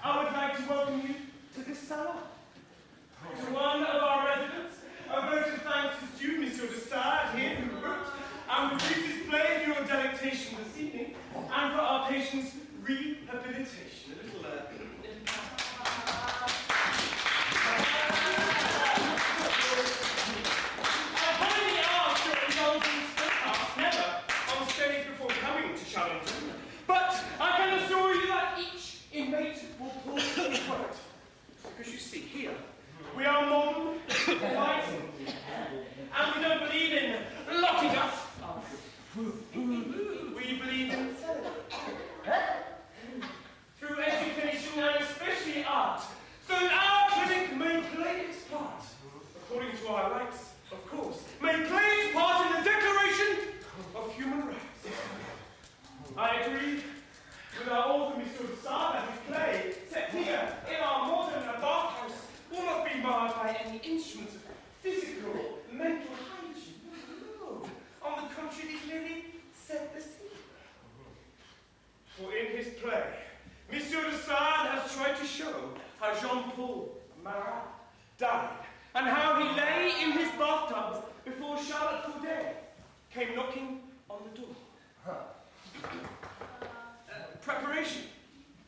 I would like to welcome you to this salon. To one of our residents, a vote of thanks is due, Monsieur de Sade, here, who wrote and produced this play for your delectation this evening, and for our patients' rehabilitation. A little, I finally asked your indulgence steadfast, never on stage before coming to Charlton, but I can assure you that each inmate will pull his weight. Because you see, here, we are modern, enlightened, and we don't believe in locking up. We believe in through education and especially art, so that our clinic may play its part, according to our rights, of course, may play its part in the Declaration of Human Rights. I agree with our author, Monsieur de Sade, that his play, set here in our modern bathhouse, will not be marred by any instruments of physical, mental hygiene. No. On the contrary, these merely set the scene. For in his play, Monsieur de Sade has tried to show how Jean-Paul Marat died, and how he lay in his bathtub before Charlotte Corday came knocking on the door. Preparation.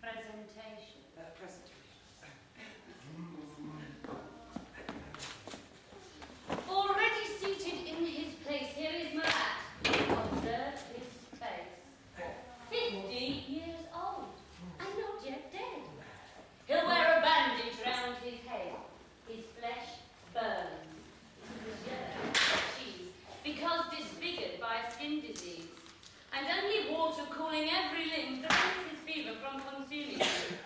Presentation. Already seated in his place, here is Marat. Observe his face. 50 years old, and not yet dead. He'll wear a bandage round his head. His flesh burns. Cheese, because disfigured by a skin disease. And only water cooling every limb prevents his fever from consuming him.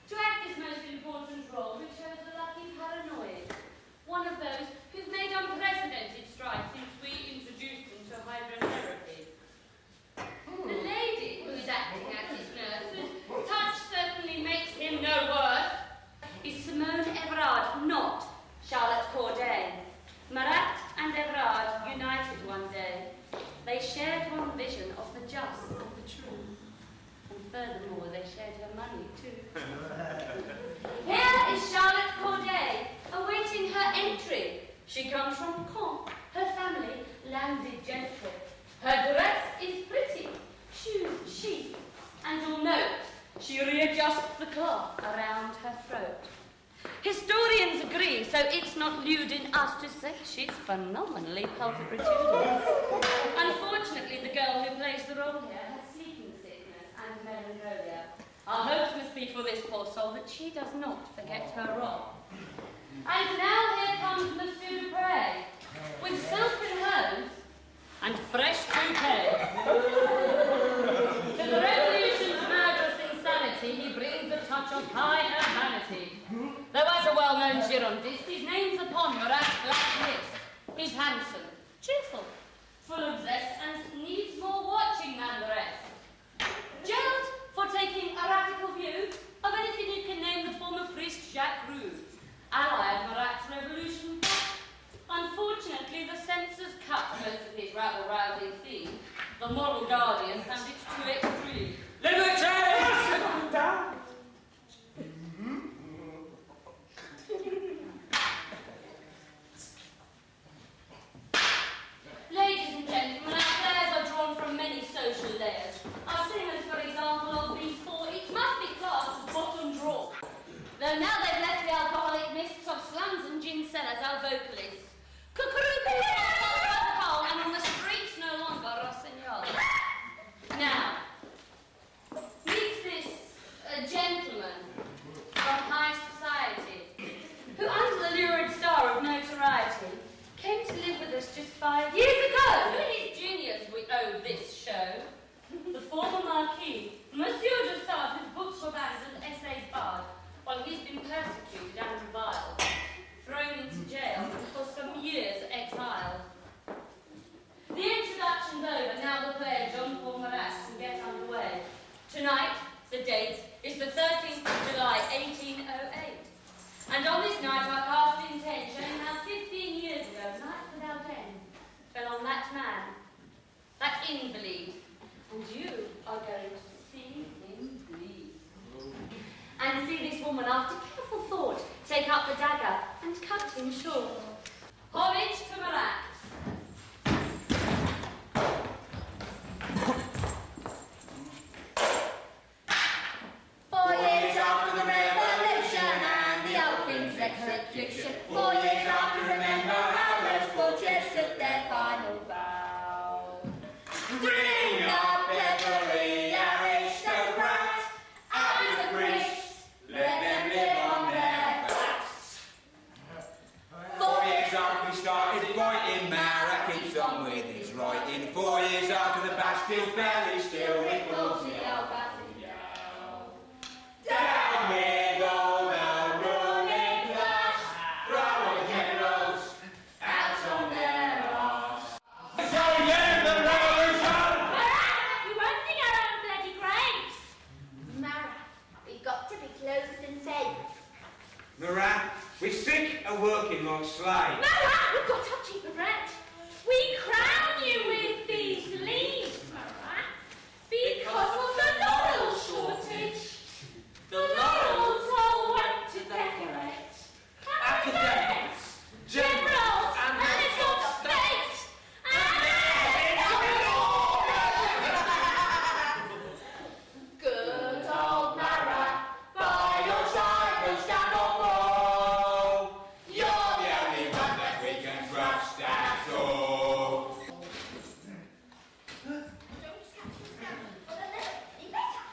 To act this most important role, we chose the lucky paranoid, one of those who've made unprecedented strides since we introduced him to hydrotherapy. The lady who is acting as his nurse, whose touch certainly makes him no worse, is Simone Everard, not Charlotte Corday. Marat and Everard united one day. They shared one vision of the just and the true. And furthermore, they shared her money too. Here is Charlotte Corday, awaiting her entry. She comes from Caen, her family landed gentry. Her dress is pretty, shoes chic, and you'll note she readjusts the cloth around her throat. Historians agree, so it's not lewd in us to say she's phenomenally pulpituitous. Unfortunately, the girl who plays the role here has sleeping sickness and melancholia. Our hopes must be for this poor soul that she does not forget her role. And now here comes Monsieur Dupre, with silken hose and fresh toupee. To the revolution's murderous insanity, he brings a touch of high urbanity. Though as a well-known Girondist, his name's upon Marat's black lips. He's handsome, cheerful, full of zest, and needs more watching than the rest. Jailed for taking a radical view of anything you can name the former priest Jacques Roux, ally of Marat's revolution. Unfortunately, the censors cut most of his rabble-rousing theme. The moral guardian found it too extreme. Liberty! Ladies and gentlemen, our players are drawn from many social layers. Our singers, for example, of these four, each must be classed as bottom drawer. Though now they've left the alcoholic mists of slums and gin cellars, our vocalists. Cuckoo, and on the streets no longer rossignol. Now, meet this gentleman from high society, who under the lurid star of notoriety came to live with us just 5 years ago. To his juniors we owe this show. The former Marquis, Monsieur de Sade, whose books were banned and essays barred, while he's been persecuted and reviled, thrown into jail, and for some years exiled. The introduction's over, now the player Jean-Paul Marat can get underway. Tonight, the date is the 13th of July, 1808. And on this night, our cast intends, showing how 15 years ago, night without end, fell on that man, that invalid, and you are going to see him bleed. And see this woman, after careful thought, take up the dagger and cut him short. Homage to Marat. 4 years after the revolution and the Alkins execution. 4 years after, remember how those courtiers took their final vow. Bring up every aristocrat and the priests, let them live on their backs. 4 years after we started fighting, Marat keeps on with his writing. 4 years after the Bastille fell, he still recalls the Alba. Down with all the ruling class, throwing generals out on their arse. So yeah, the revolution! Marat, we're running our own bloody graves. Marat, we've got to be clothed and fed. Marat, we're sick of working like slaves. Marat, we've got to have cheaper bread. We crown you with these leaves, Marat, because of the laurel shortage. The laurels all went to decorate academics, generals, and heads of state, and good old Marat, by your side we'll stand or fall. You're the only one that we can trust at all. Don't scratch his gun, or the leather be better.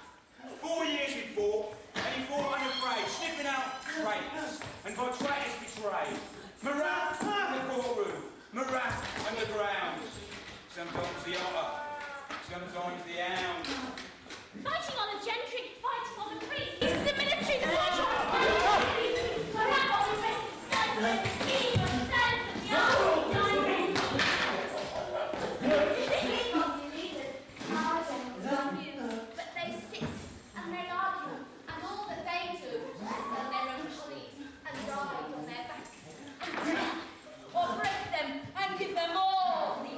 4 years we fought, and he fought unafraid, sniffing out traitors, and by traitors betrayed. Marat in the courtroom, Marat underground. Sometimes the otter, sometimes the hound. Fighting on the gentry, fighting on the priest. This is the military, the Marat on the red stand, he stands for the army. But they sit and they argue, and all that they do is sell their own colleagues and ride on their backs and kill or break them and give them all the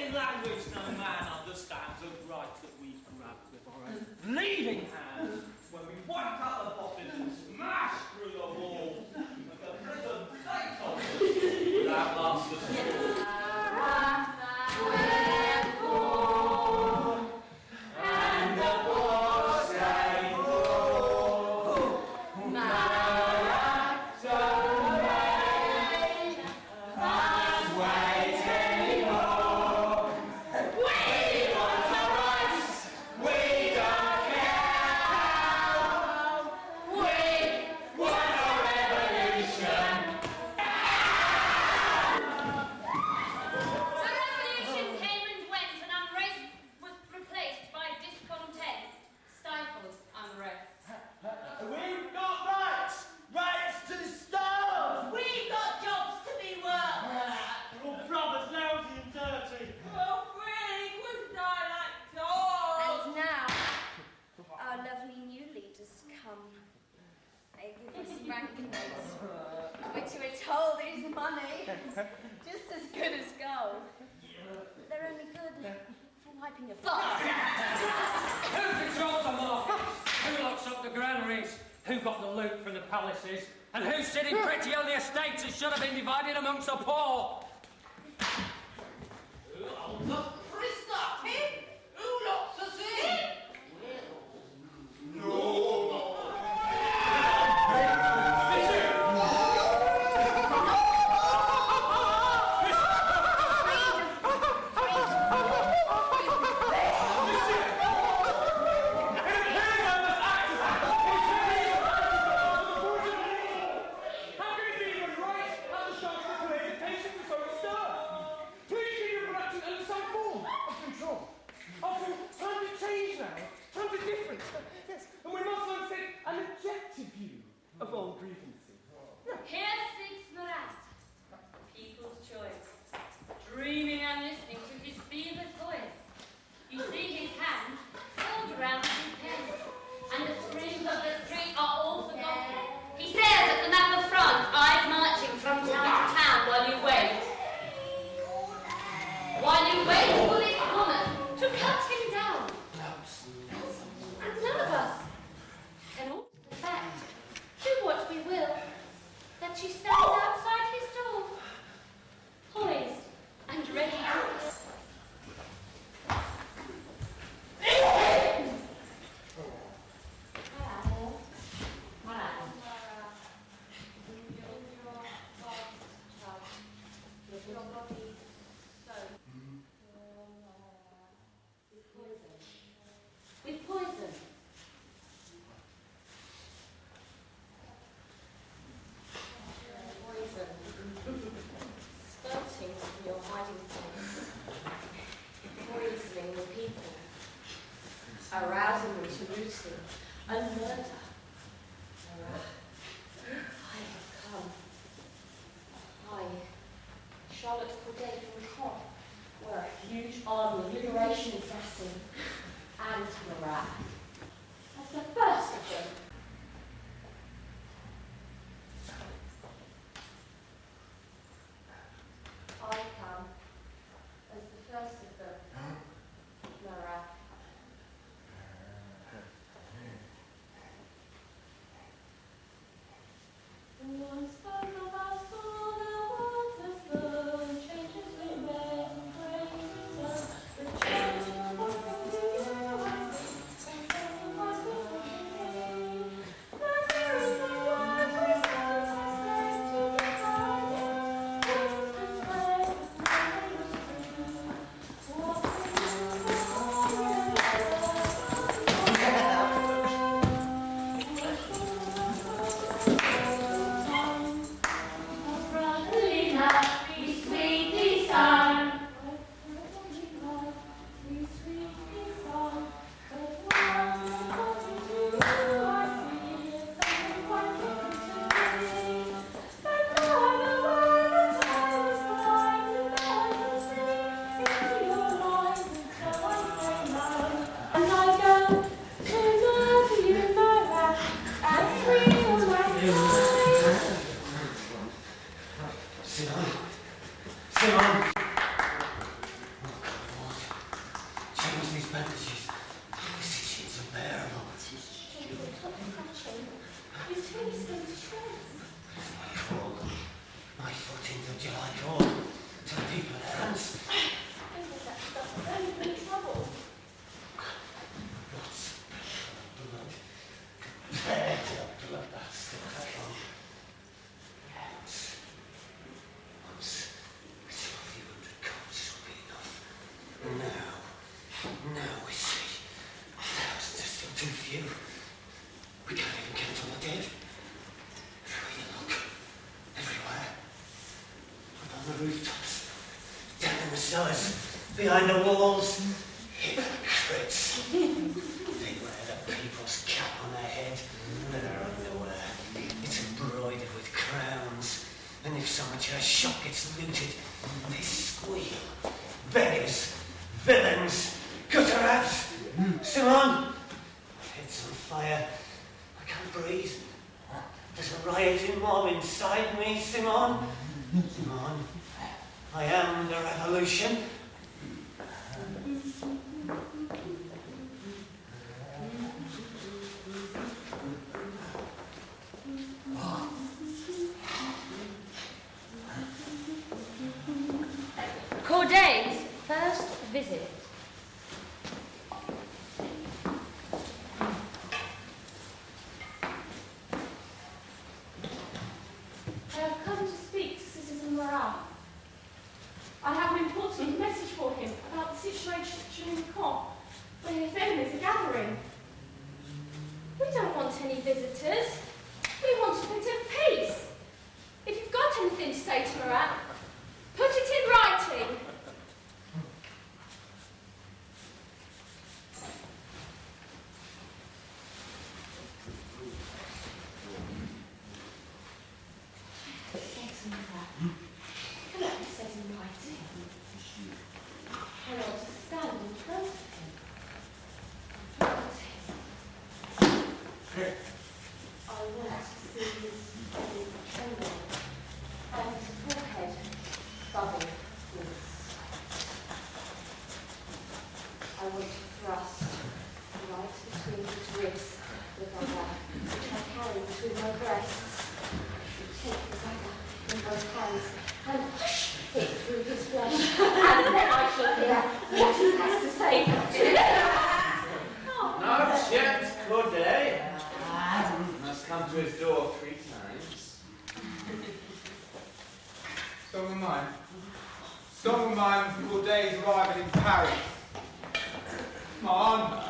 In language no man understands the right that we grab with our own leave. just come. I give you some banknotes, which we're told is money, just as good as gold. But they're only good for wiping a butt. Who controls the market? Who locks up the granaries? Who got the loot from the palaces? And who's sitting pretty on the estates that should have been divided amongst the poor? Who holds us prisoner? Him? Who locks us in? No. Of all grievances. Here sits Marat, people's choice, dreaming and listening to his fevered voice. You see his hand held around his pen, and the screams of the street are all forgotten. He stares at the map of France, eyes marching from town to town while you wait. While you wait for this woman to cut him down. And none of us can alter the fact, do what we will, that she stands outside his door, poised and ready to... With poison. Spurting from your hiding place, poisoning the people, arousing them to looting and murder. I have come. I, Charlotte Corday from Caen, where a huge army of liberation is massing, and Marat, as the first of them. I come as the first of them, Marat. Once both of us saw the waters flow, changes we made and praise we sung, the church walking to you I sing, and singing my sweet name. But here is the words we spoke, I say to the guidance, what's this way, rooftops, down in the cellars, behind the walls, hypocrites. They wear the people's cap on their head and their underwear. It's embroidered with crowns, and if so much as a shop gets looted, they squeal. Beggars, villains, gutter rats. Simon, heads on fire, can't breathe. There's a rioting mob inside me, Simon. Simon, I am the revolution. Corday's first visit. I have come to speak to Citizen Marat. I have an important message for him about the situation in the camp, where his enemies are gathering. We don't want any visitors. We want a bit of peace. If you've got anything to say to Marat, put it in writing. Song of mine for days arriving in Paris. Come on.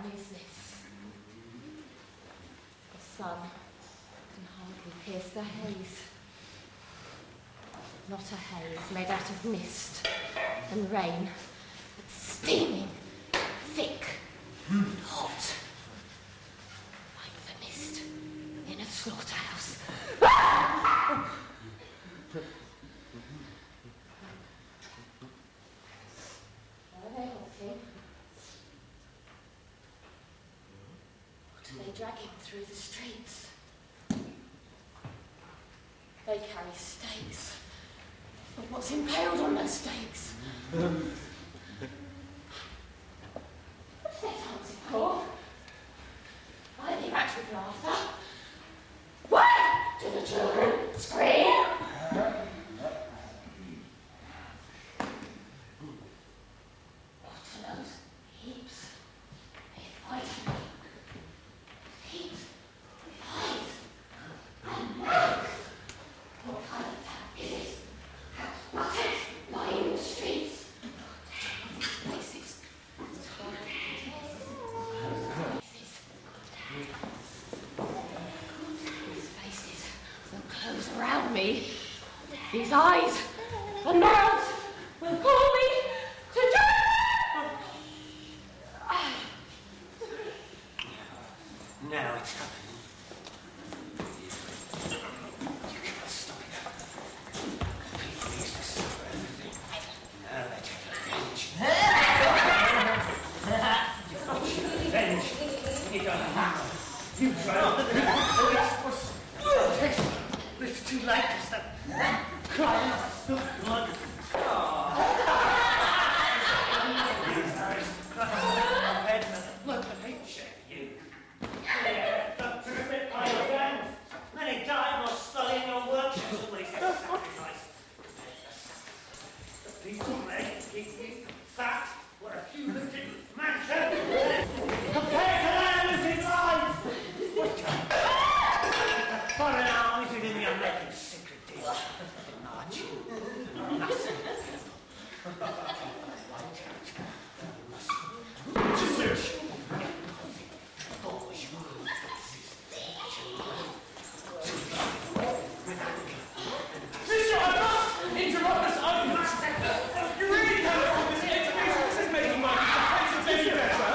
is this? The sun can hardly pierce the haze. Not a haze made out of mist and rain, but steaming, thick, and hot, like the mist in a slaughterhouse. Why are they halting? What are they dragging through the streets? They carry stakes. But what's impaled on those stakes? What are they dancing for? Are they racked with laughter? Why do the children scream? What are those heaps? They fight. Heat, eyes, and mouths. What kind of tap is this? Buttons lying in the streets. Faces. These faces will close around me. These eyes and mouths will call me to join. Now it's happening. You can't stop it. People used to suffer everything. Now they take revenge. Revenge? You don't have to. You try. It's too late to stop crying out for blood. Look at me, check you. Don't permit my revenge. Many died while studying your workshops, at least as a sacrifice. The people made to keep me fat were a few lifted mansions. Compared to their lifted lives. The foreign armies within the American secret deal. Marching. Nothing. To search. Monsieur, I must interrupt this argument. You really cannot hold this education. This is making my defenses any better.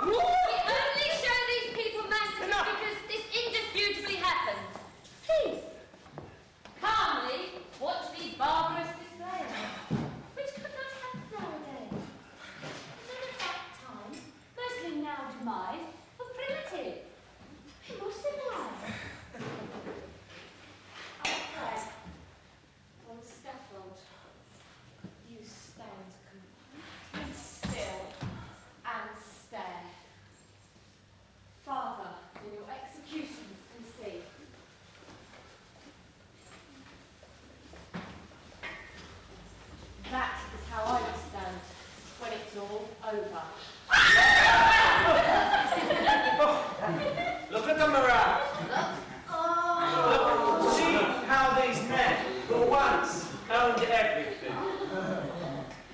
We only show these people massacres because this indisputably happened. Please, calmly watch these barbarous displays, which could not happen nowadays. Men of that time, mostly now demised, were primitive, more civilized. Outside, on the scaffold, you stand completely still and stare. Father, in your executions can see. That is how I will stand when it's all over. Look at the marat. Look, see how these men who once owned everything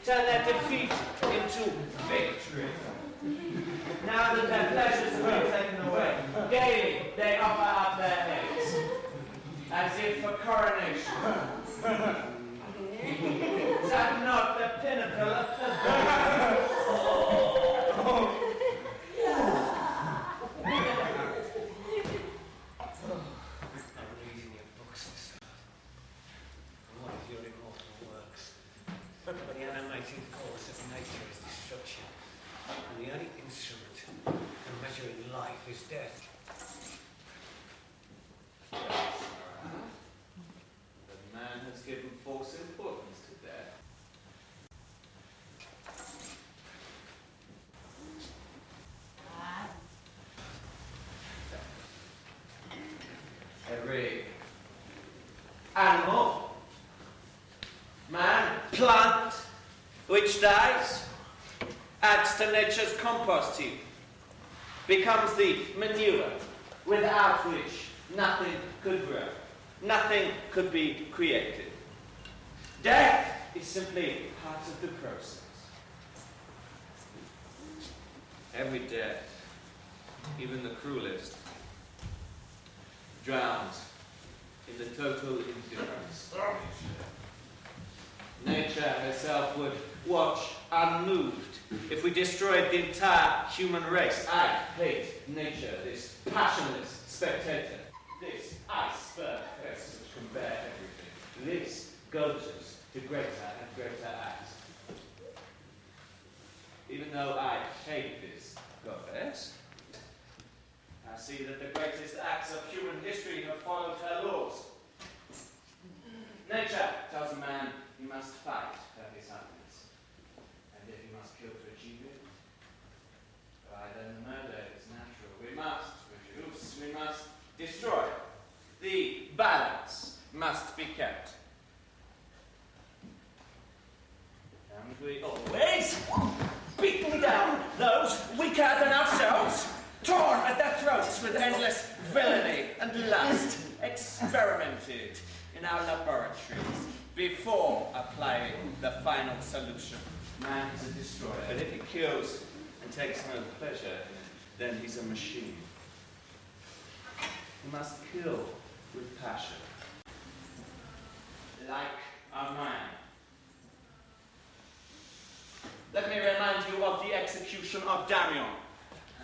turn their defeat into victory. Now that their pleasures have been taken away, gaily they offer up their heads, as if for coronation. Is that not the pinnacle of I'm reading your books this and one of your immortal works. The animating force of nature is destruction, and the only instrument for measuring life is death. The man has given false importance to death. Every animal, man, plant, which dies, adds to nature's compost heap, becomes the manure without which nothing could grow. Nothing could be created. Death is simply part of the process. Every death, even the cruelest, drowns in the total indifference of nature. Nature herself would watch unmoved if we destroyed the entire human race. I hate nature, this passionless spectator, this iceberg face which can bear everything. This goads us to greater and greater acts. Even though I hate this goddess, I see that the greatest acts of human history have followed her laws. Nature tells a man he must fight for his happiness, and if he must kill to achieve it, why then murder is natural. We must reduce, we must destroy. The balance must be kept. And we always beaten down those weaker than ourselves, torn at their throats with endless villainy and lust, experimented in our laboratories before applying the final solution. Man is a destroyer, but if he kills and takes no pleasure in it, then he's a machine. He must kill with passion, like our mind. Let me remind you of the execution of Damien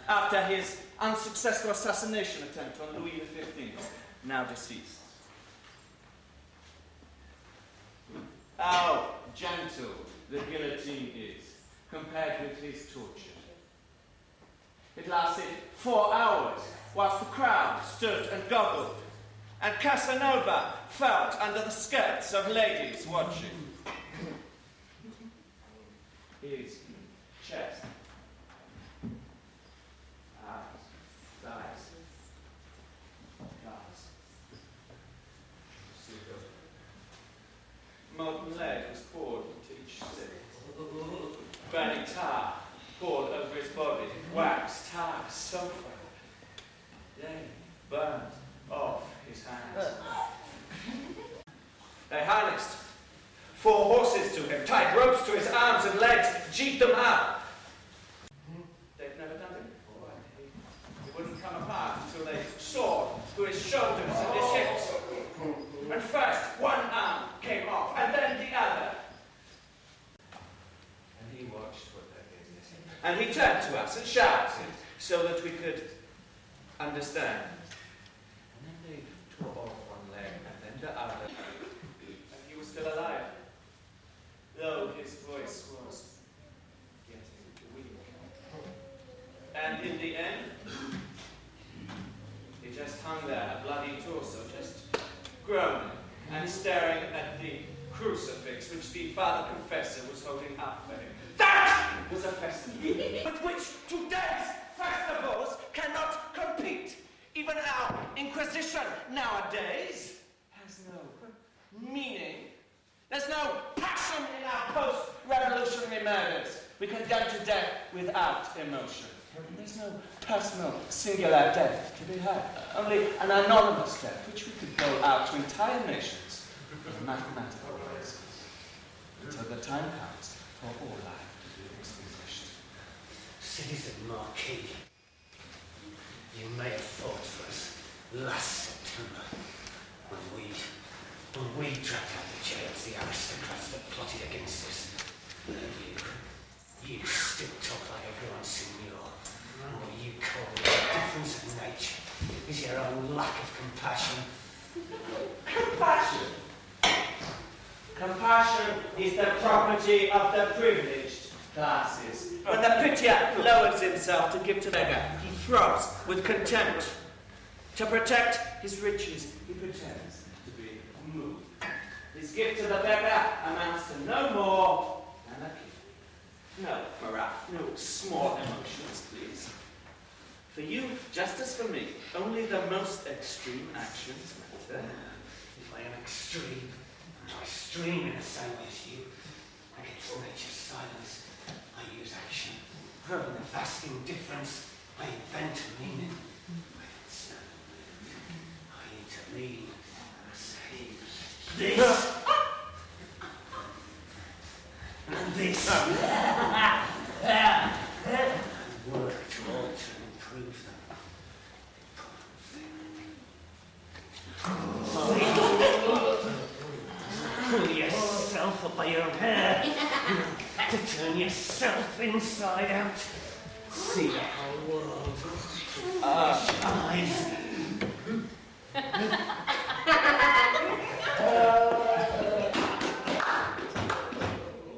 after his unsuccessful assassination attempt on Louis XV, now deceased. How gentle the guillotine is compared with his torture. It lasted 4 hours whilst the crowd stood and goggled, and Casanova felt under the skirts of ladies watching. His chest, eyes, thighs, calves, molten lead was poured into each stick. Burning tar poured over his body. Wax, tar, sulphur. Then burned off his hands. They harnessed 4 horses to him, tied ropes to his arms and legs, jeeped them up. They'd never done it before. He wouldn't come apart until they sawed through his shoulders and his hips. And first one arm came off, and then the other. And he watched what they did. And he turned to us and shouted so that we could understand. And then they tore off one leg and then the other. And he was still alive, though his voice was getting weak. And in the end, he just hung there, a bloody torso, just groaning and staring at the crucifix which the father confessor was holding up for him. That was a festival with which today's festivals cannot compete. Even our Inquisition nowadays has no meaning. There's no passion in our post-revolutionary murders. We condemn to death without emotion. There's no personal, singular death to be had. Only an anonymous death, which we could dole out to entire nations for mathematical reasons, until the time comes for all life to be extinguished. Citizen Marquis, you may have fought for us last September when we dragged out the jails the aristocrats that plotted against us. And you still talk like a grand seigneur. What you call the difference of nature is your own lack of compassion. Compassion? Compassion is the property of the privileged classes. When the pitier lowers himself to give to the beggar, he throbs with contempt. To protect his riches, he pretends to be moved. His gift to the beggar amounts to no more than a gift. No, Marat, no small emotions, please. For you, just as for me, only the most extreme actions matter. If I am extreme, I'm not extreme in the same way as you. Against nature's silence, I use action. In the vast indifference, I invent a meaning. I don't stand. I intervene. I say this. And this. Worked all to improve them. Pull yourself up by your hair to turn yourself inside out. See the whole world. Eyes.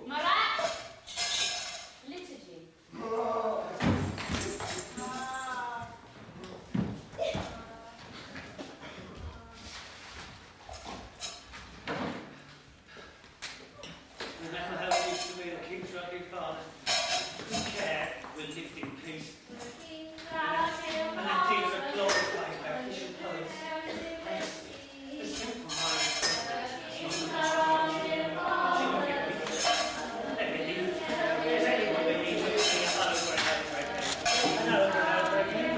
Marat! Liturgy. Remember how it used to be the King's Rugby Father? Care will live in peace. And the deeds are glorified by official poets. The simple mind. Does anyone believe it will be over and over again? And over and over again.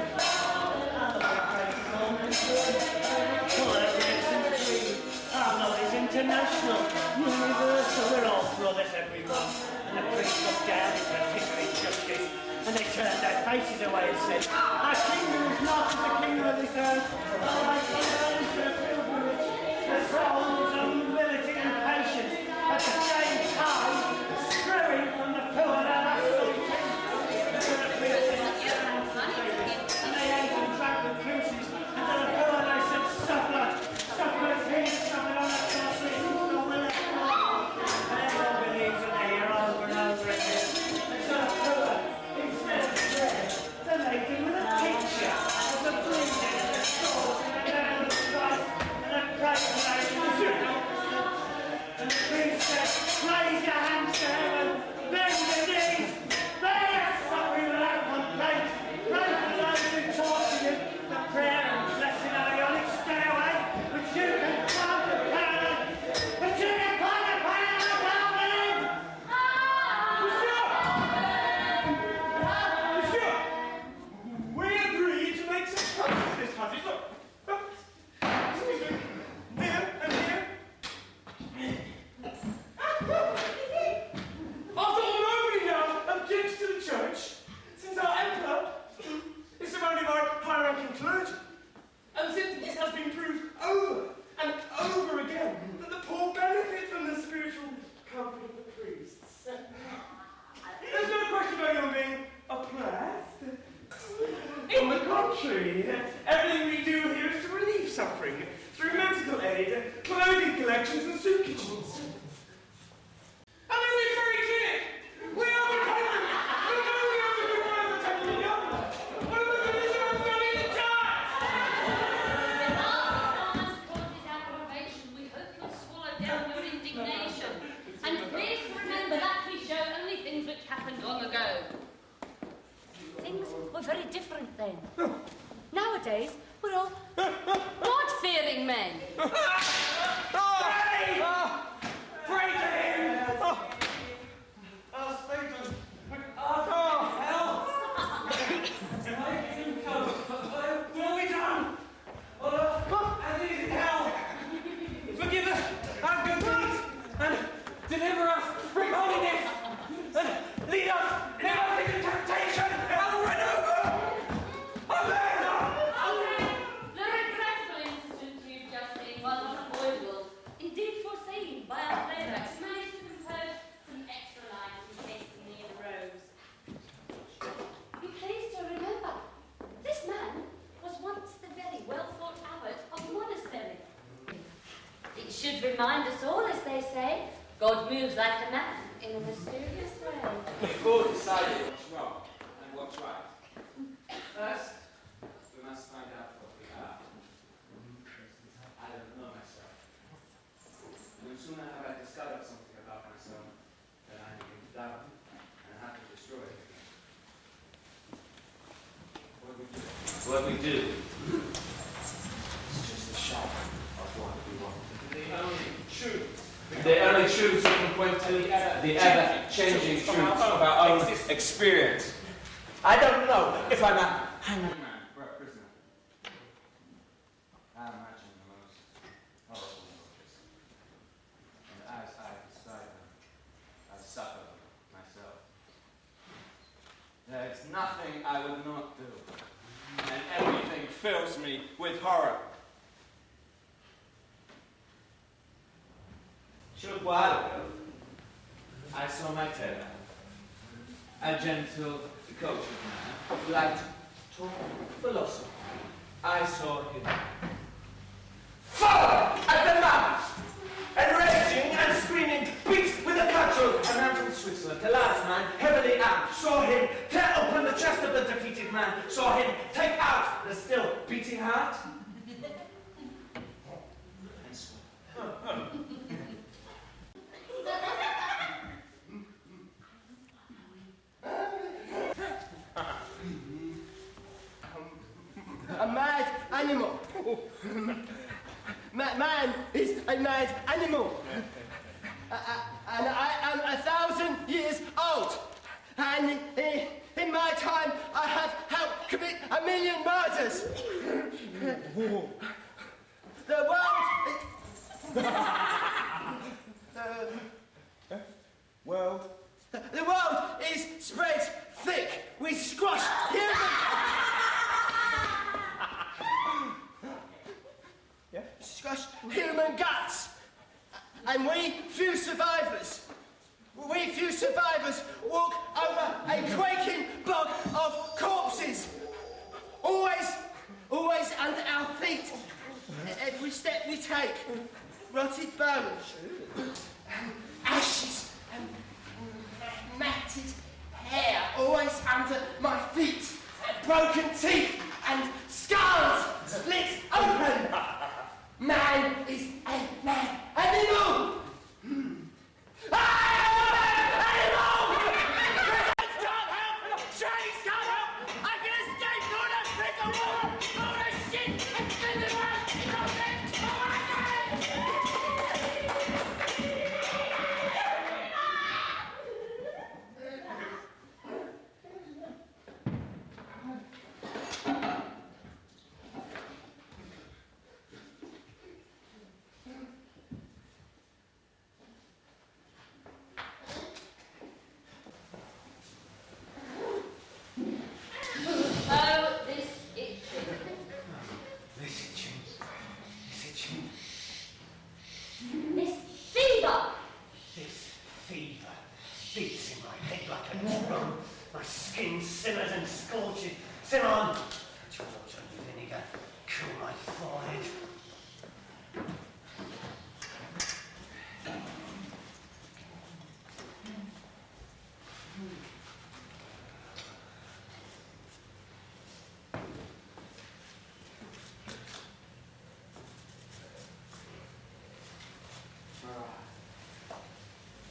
Our love is international, universal. We're all brothers, everyone. And the priests looked down into a picture of injustice, and they turned their faces away and said, "Our kingdom is not as the kingdom of this earth. Our kingdom is a pilgrimage. The soul is on humility and patience, at the same time screwing from the poor their national and they ate and drank the cruises, and to the poor they said, "Suffer, suffer, here, suffer on the cross, we will win it." And everyone believes that they hear over and over again. And so the poor, instead of prayer, then they do with a picture of the bleeding and the souls and the death of Christ and the praise of and the priest said, "Raise your hands to heaven, bend your knees, bear your suffering without complaint, pray for those who torture you, the prayer and blessing of the honest stairway, which you can climb to paradise, which you can climb to paradise without believing." Monsieur! We agreed to make some cuts in this passage. Look. Excuse me. Here and here. After all, nobody now objects to the church, since our emperor is surrounded by high-ranking clergy. And since it has been proved over and over again that the poor benefit from the spiritual comfort of the priests. There's no question about your being oppressed. On the contrary, everything we do here is to relieve suffering through medical aid, clothing collections, and soup kitchens. I mean, we're very clear. We are the government. We're the only one of the temple government. What about the minister of studying the church? With all the causes aggravation, we hope you'll swallow down your indignation. And please remember that we show only things which happened long ago. Things were very different then. Nowadays, we're all God-fearing men. Pray to him! Satan! Hell! What have we done? As it is in hell, forgive us our good deeds and deliver us from holiness and lead us never into temptation over and over! Amen! The regrettable incident you've just seen was unavoidable, indeed foreseen by our playwrights, who managed to compose some extra lines in case the need arose. Be pleased to remember, this man was once the very well-thought abbot of a monastery. It should remind us all, as they say, God moves like a man in a mysterious way. Before deciding what's wrong and what's right, first we must find out what we are. I don't know myself. No sooner have I discovered something about myself than I begin to doubt and have to destroy it. What we do is just a shadow of what we want. The only truth consequently the ever-changing truth of our own experience. I don't know if I'm a hangman or a prisoner. I imagine the most horrible images. There's nothing I would not do. And everything fills me with horror. A short while ago, I saw my tailor, a gentle, cultured man, who liked to talk philosophy. I saw him fall at the mouth, and raging and screaming, beat with a cudgel. A man from Switzerland, a large man, heavily armed, saw him tear open the chest of the defeated man, saw him take out the still beating heart, and swore. A mad animal. Man is a mad animal. And I am 1,000 years old. And in my time, I have helped commit 1 million murders. The world is spread thick with squashed humans. Squashed human guts. And we few survivors walk over a quaking bog of corpses. Always under our feet. Every step we take, rotted bones, ashes, and matted hair. Always under my feet. Broken teeth and skulls split open. Man is a mad animal!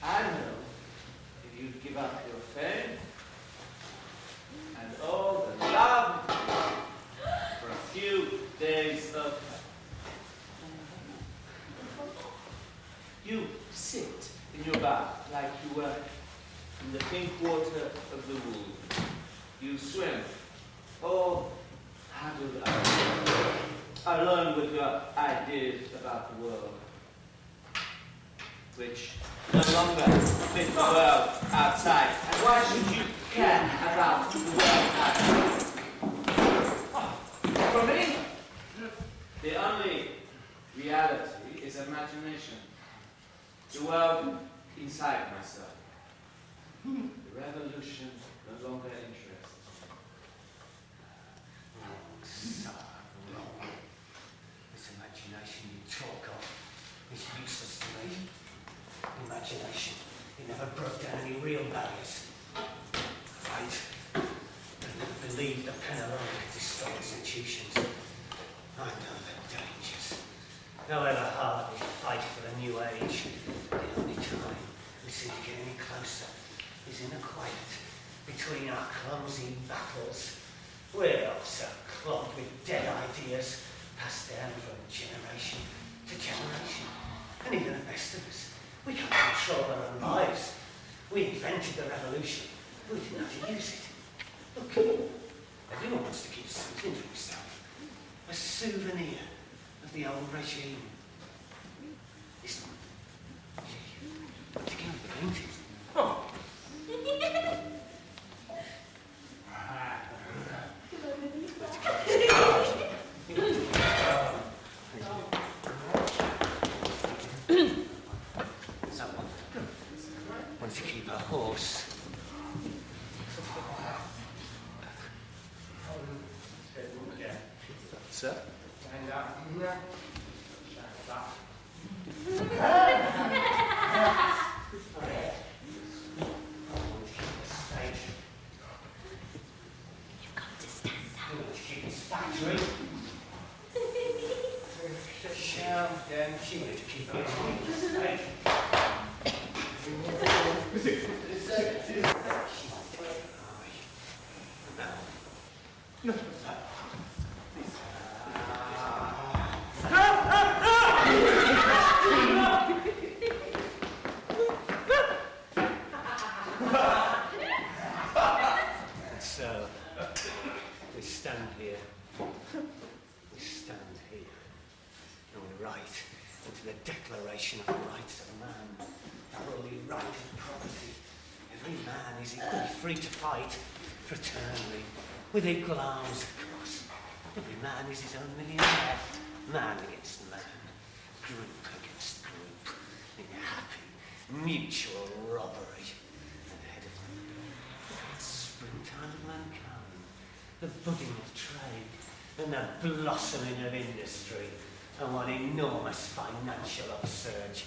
I know if you'd give up your fame and all the love for a few days of you sit in your bath like you were in the pink water of the wood. You swim all huddled up, alone with your ideas about the world, which no longer fit the world outside. And why should you care about the world outside? For me, the only reality is imagination. The world inside myself. The revolution no longer interests. Wrong, sir, wrong. This imagination you talk of is useless to me. Imagination. It never broke down any real barriers. Right. I never believed the pen alone could destroy institutions. I know the dangers. However hard we fight for the new age, the only time we seem to get any closer is in the quiet between our clumsy battles. We're all so clogged with dead ideas passed down from generation to generation. And even the best of us, we can't control our own lives. We invented the revolution. We didn't know how to use it. Look, everyone wants to keep something for himself. A souvenir of the old regime. Listen. What again with the painting? Oh. a horse. Sir? You've got to stand up. To keep his factory. Shall then she to keep it straight. So, we stand here. We stand here. And we write into the Declaration of the Rights of Man, the holy right of property. Every man is equally free to fight fraternally, with equal arms, of course. Every man is his own millionaire, man against man, group against group, in happy mutual robbery. Ahead of them, the springtime of mankind, the budding of trade, and the blossoming of industry, and one enormous financial upsurge.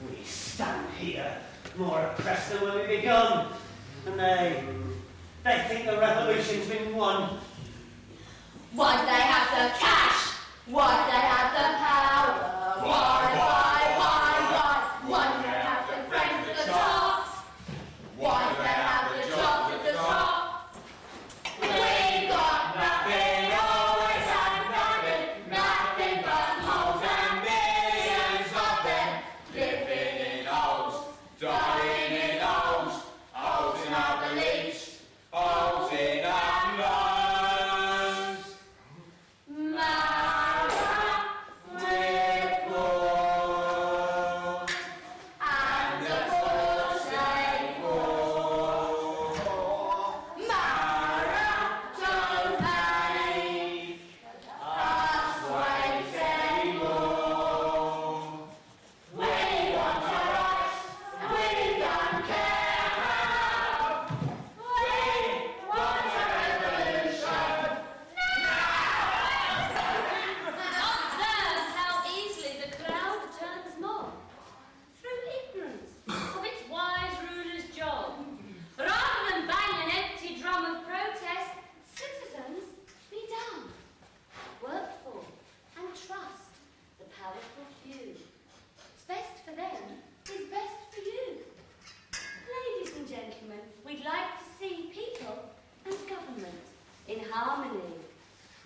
We stand here more oppressed than when we begun, and they think the revolution's been won. Why do they have the cash? Why do they have the power? Why do they have the friends at the top? Why do they have the jobs at the top? We've got nothing, always had nothing, nothing but holes and millions of them, living in holes, dying in holes, holes in our beliefs, holes in our lives.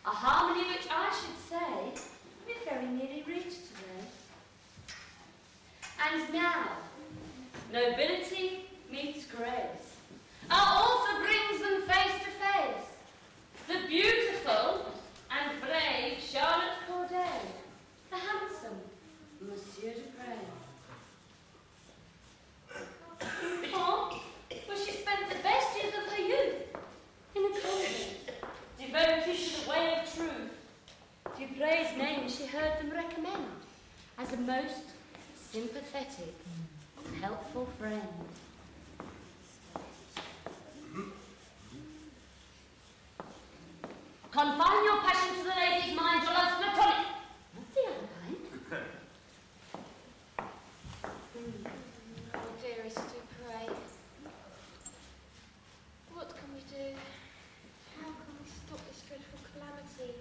A harmony which I should say we've very nearly reached today. And now, nobility meets grace. Our author brings them face to face. The beautiful and brave Charlotte Corday, the handsome Monsieur de Grey. Or, where she spent the best years of her youth in a convent, devoted to the way of truth. Dupray's name she heard them recommend as a most sympathetic and helpful friend. Confine your passion to the lady's mind, your love's platonic, not the other kind. Oh, dearest Dupray, what can we do? How can we stop this dreadful calamity?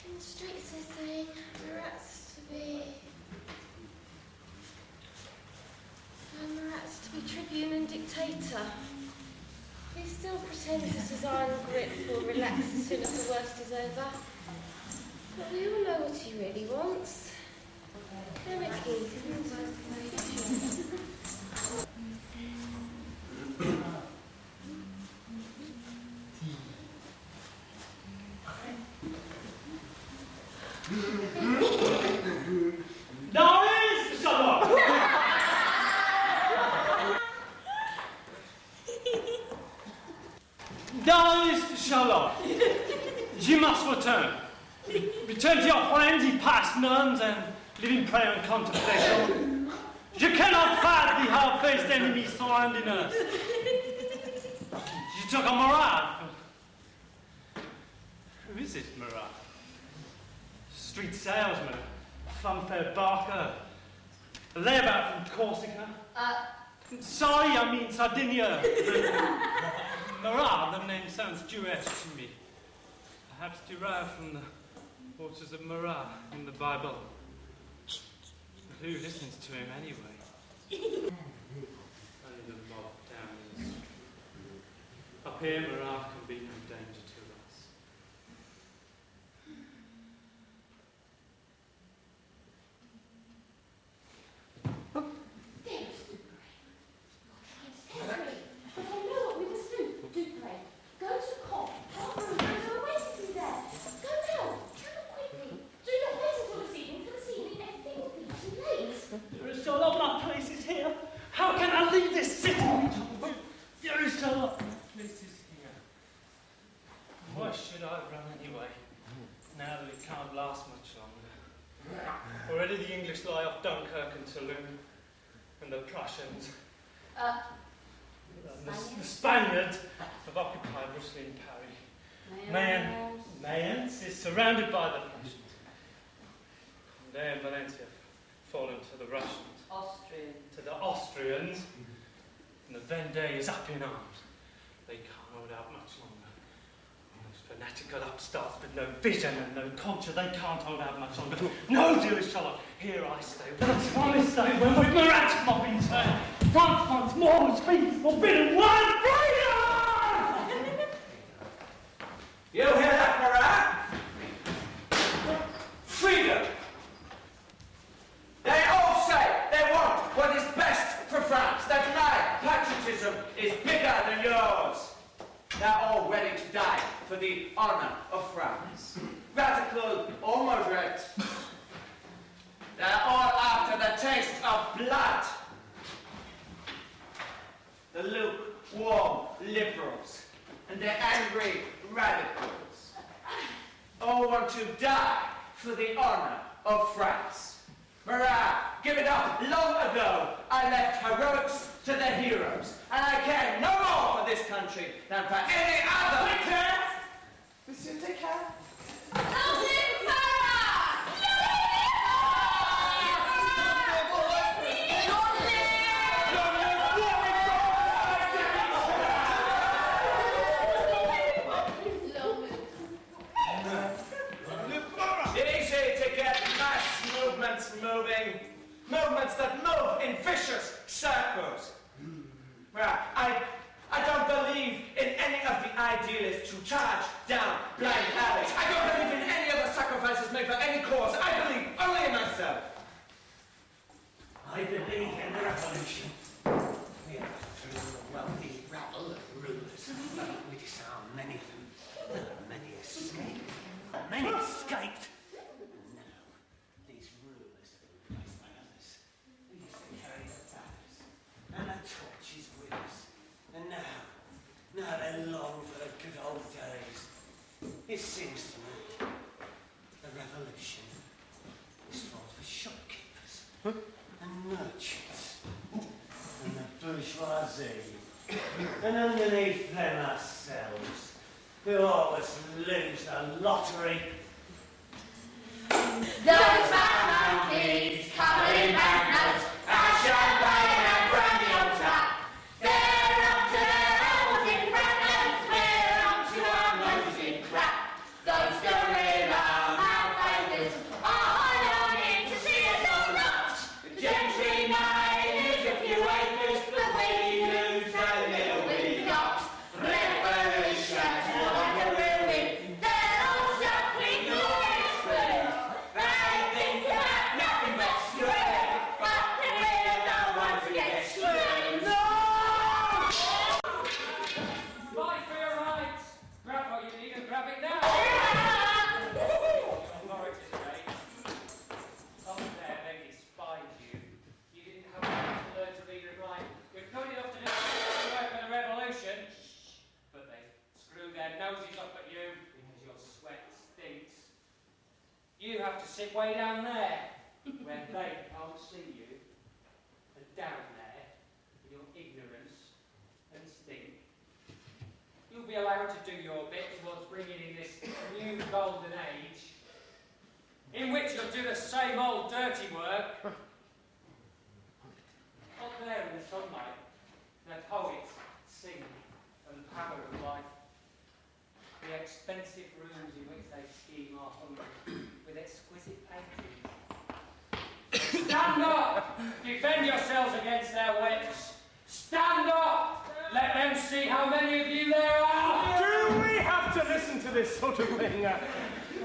In the streets they're saying Marat's to be tribune and dictator. He still pretends that his iron grip will relax as soon as the worst is over. But we all know what he really wants. Anarchy. Darlings, Charlotte! Darlings, Charlotte, you must return. Return to your friends, ye past nuns, and live in prayer and contemplation. You cannot fight the hard-faced enemy surrounding us. You took a marat. Who is this marat? Street salesman, funfair barker, a layabout from Corsica. Sorry, I mean Sardinia. Marat, the name sounds Jewish to me. Perhaps derived from the waters of Marat in the Bible. Who listens to him anyway? Only the mob down in the street. Up here, Marat can be no danger to us. Why should I run anyway, now that it can't last much longer? Already the English lie off Dunkirk and Toulon, and the Prussians, the Spaniards have occupied Russia and Paris. Mayence is surrounded by the Prussians. Condé and Valencia have fallen to the Russians. To the Austrians, and the Vendée is up in arms. They can't hold out much longer. Fanatical upstarts with no vision and no culture, they can't hold out much longer. No, dearest Charlotte, here I stay. That's why I stay when with Marat's mob in turn. France wants more speed, forbidden one freedom! You hear that, Marat? Freedom! They all say they want what is best for France, that my patriotism is bigger than yours. They're all ready to die for the honor of France. Radical or moderate. They're all after the taste of blood. The lukewarm liberals and the angry radicals all want to die for the honor of France. Marat, give it up. Long ago, I left heroics to the heroes, and I care no more for this country than for any other. Take care! Monsieur, take care. Easy to get mass movements moving. Movements that move in vicious circles. Well, I don't believe in any of the idealists who charge down blind alleys. I don't believe in any other sacrifices made for any cause. I believe only in myself. I believe in the revolution. We are through the wealthy rabble of rulers. We disarm many of them. There are many escaped. Many escaped. And now, these rulers have been replaced by others. We used to carry the banners and the torches with us. And now they long for the good old days. It seems to me the revolution is fought for shopkeepers and merchants and the bourgeoisie, and underneath them ourselves, who always lose the lottery. Those fat monkeys covered in banknotes, and champagne and brandy on tap. They're up to their elbows in banknotes, we're up to our noses in crap. Those gorilla malefactors are not in to see us all not. The gentry may lose a few acres, but we lose the little we got. Revolution's more like a ruin. They're all shuffling glorious food. They think about nothing but screw, but we're the ones who get screwed. Fight for your rights! Grab what you need and grab it now! Authorities today. Up there, they despise you. You didn't have time to learn to read and write. You're good enough to do the work of the revolution. Shh. But they screw their noses up at you because your sweat stinks. You have to sit way down there, where they can't see you. And down there, do your bit towards bringing in this new golden age, in which you'll do the same old dirty work. Up there in the sunlight, the poets sing of the power of life. The expensive rooms in which they scheme are hungry with exquisite paintings. Stand up! Defend yourselves against their wits. Stand up! Let them see how many of you there are! Do we have to listen to this sort of thing?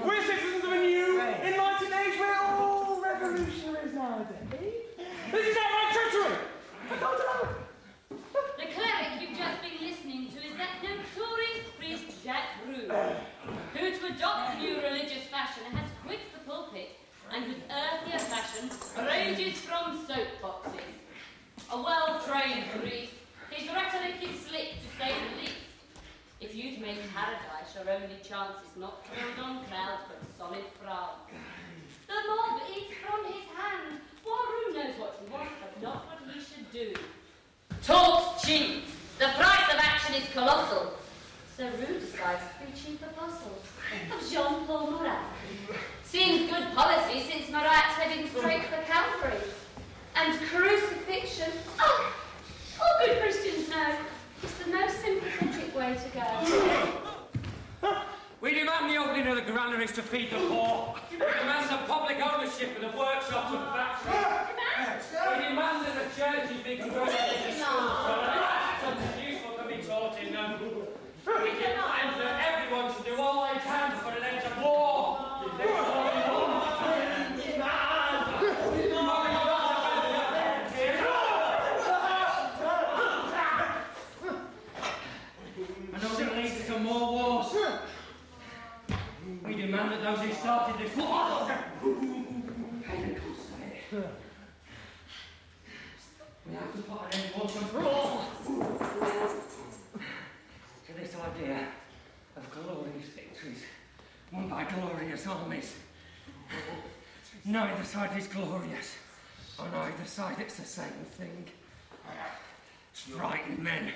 We're citizens of a new, enlightened age. We're all revolutionaries nowadays. This is outright treachery! I can't allow it. The cleric you've just been listening to is that notorious priest Jacques Roux, who, to adopt the new religious fashion, has quit the pulpit and with earthier fashion rages from soapboxes. A well-trained priest, his rhetoric is slick to say the least. If you'd make paradise your only chance is not killed on clouds but solid France. The mob eats from his hand. Roux knows what he wants but not what he should do. Talk's cheap. The price of action is colossal. So Roux decides to be chief apostle of Jean-Paul Marat. Seems good policy since Marat's heading straight for Calvary. And crucifixion, oh, all good Christians know, it's the most sympathetic way to go. We demand the opening of the granaries to feed the poor. We demand the public ownership of the workshops and factories. We demand that the churches be converted into schools so that something useful can be taught in them. We demand that everyone should do all they can for an end to war. And those that leads to more wars. We demand that those who started this war pay the cost of it. We have to put an end once and for all to this idea of glorious victories won by glorious armies. Neither side is glorious. On either side it's the same thing. Frightened men,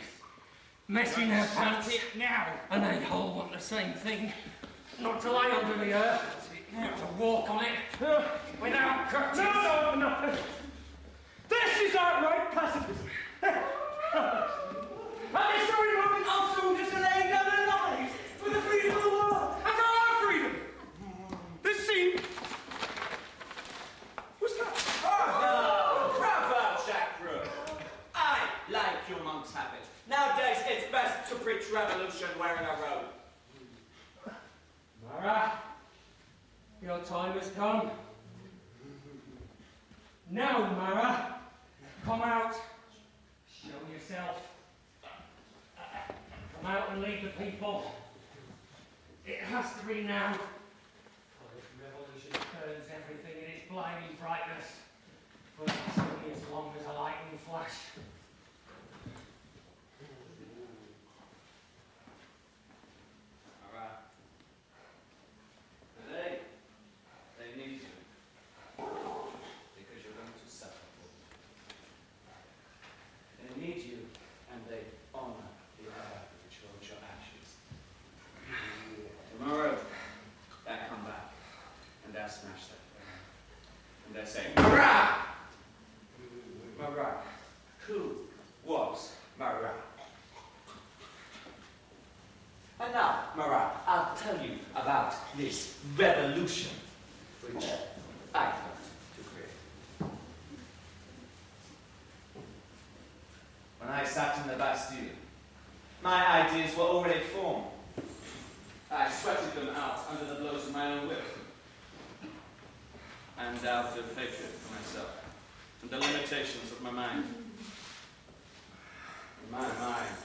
messing their pants now, and they all want the same thing. Not to lie under the earth, to walk on it without curtains. No. This is outright pacifism. And it's showing Roman soldiers are laying down their lives for the freedom of the world and for our freedom. This scene was that. Oh, bravo, Jacques Roux. I like your monk's habit. Nowadays, it's best to preach revolution wearing a robe. Marat, your time has come. Now, Marat, come out. Show yourself. Come out and lead the people. It has to be now. For if revolution turns everything in its blinding brightness, for it's only as long as a lightning flash. They need you. Because you're going to suffer for them. They need you, and they honor the air which holds your ashes. Tomorrow, they come back, and they'll smash that thing. And they say, Marat! Marat. Who was Marat? And now, Marat, I'll tell you about this revolution which I helped to create. When I sat in the Bastille, my ideas were already formed. I sweated them out under the blows of my own whip. And out of hatred for myself and the limitations of my mind. In my mind,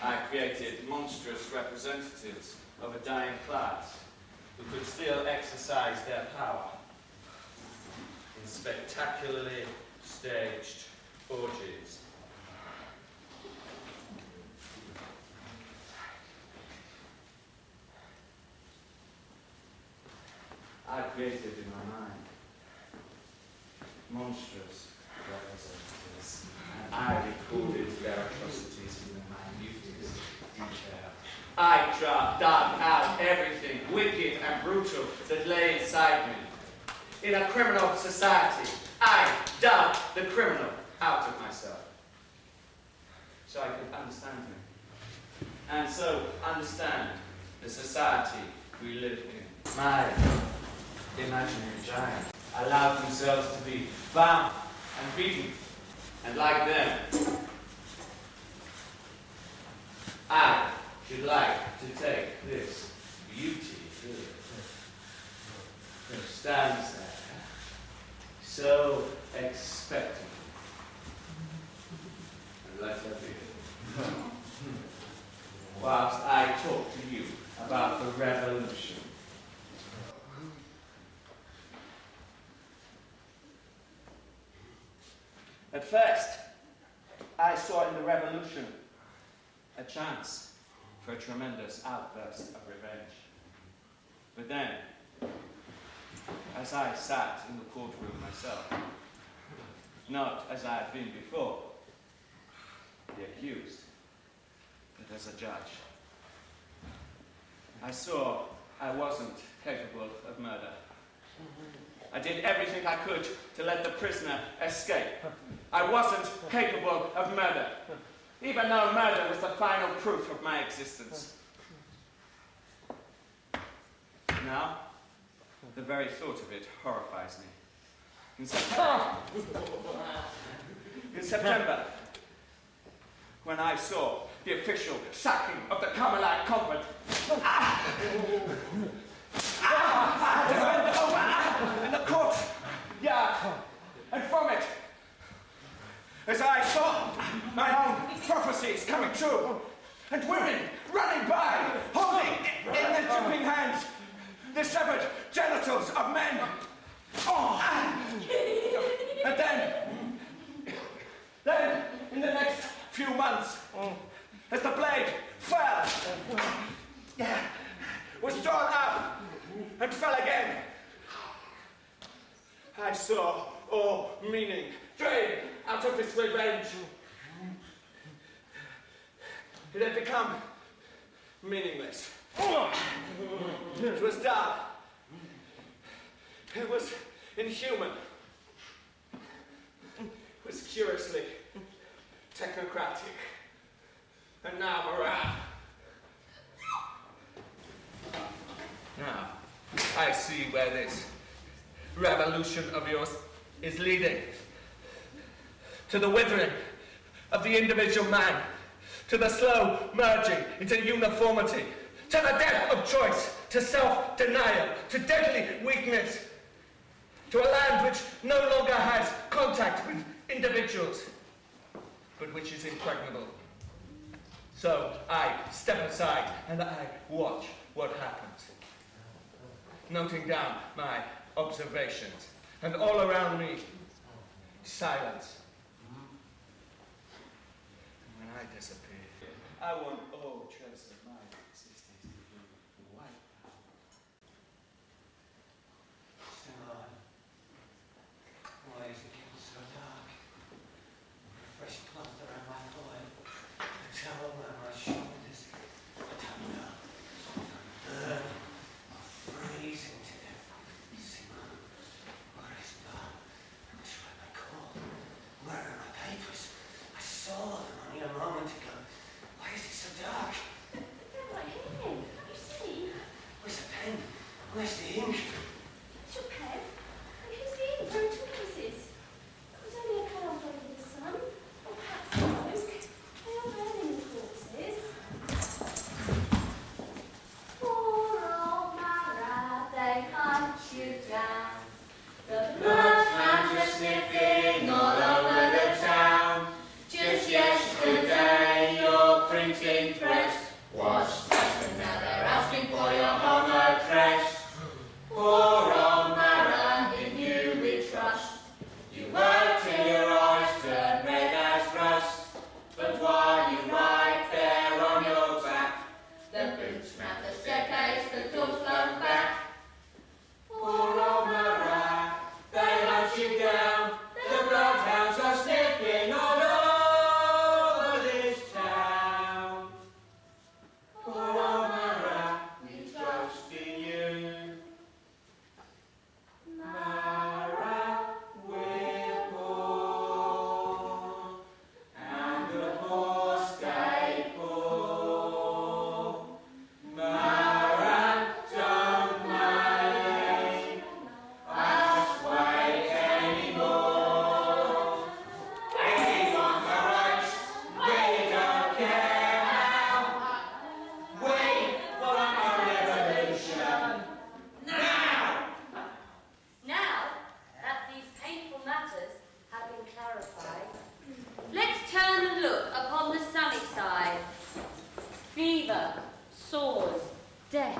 I created monstrous representatives of a dying class who could still exercise their power in spectacularly staged orgies. I created in my mind monstrous representatives, and I recorded their atrocities in the minutest detail. I dug out everything wicked and brutal that lay inside me. In a criminal society, I dug the criminal out of myself, so I could understand him, and so understand the society we live in. My imaginary giants allowed themselves to be bound and beaten, and like them, I should like to take this beauty here, who stands there so expectant, and let her be, whilst I talk to you about the revolution. At first, I saw in the revolution a chance for a tremendous outburst of revenge. But then, as I sat in the courtroom myself, not as I had been before, the accused, but as a judge, I saw I wasn't capable of murder. I did everything I could to let the prisoner escape. I wasn't capable of murder, even though murder was the final proof of my existence. Now, the very thought of it horrifies me. In September, when I saw the official sacking of the Carmelite convent, in the court yard, and from it, as I saw my own prophecies coming true, and women running by, holding in their dripping hands the severed genitals of men. And then, in the next few months, as the blade fell, was drawn up and fell again, I saw all meaning drain out of this revenge. It had become meaningless. It was dark. It was inhuman. It was curiously technocratic. And now marat. Now, I see where this revolution of yours is leading. To the withering of the individual man, to the slow merging into uniformity, to the death of choice, to self-denial, to deadly weakness, to a land which no longer has contact with individuals, but which is impregnable. So I step aside and I watch what happens, noting down my observations, and all around me, silence. And when I disappear, I want all trace of my existence to be wiped out. Simon, why is it getting so dark? A fresh cloth around my forehead, a towel around my shoulders. I don't know if I'm burning or freezing to death. Simon, where is God? Which way am I called? Where are my papers? I saw them only a moment ago. Why is it so dark? They're right here. upon the sunny side. Fever, sores, death.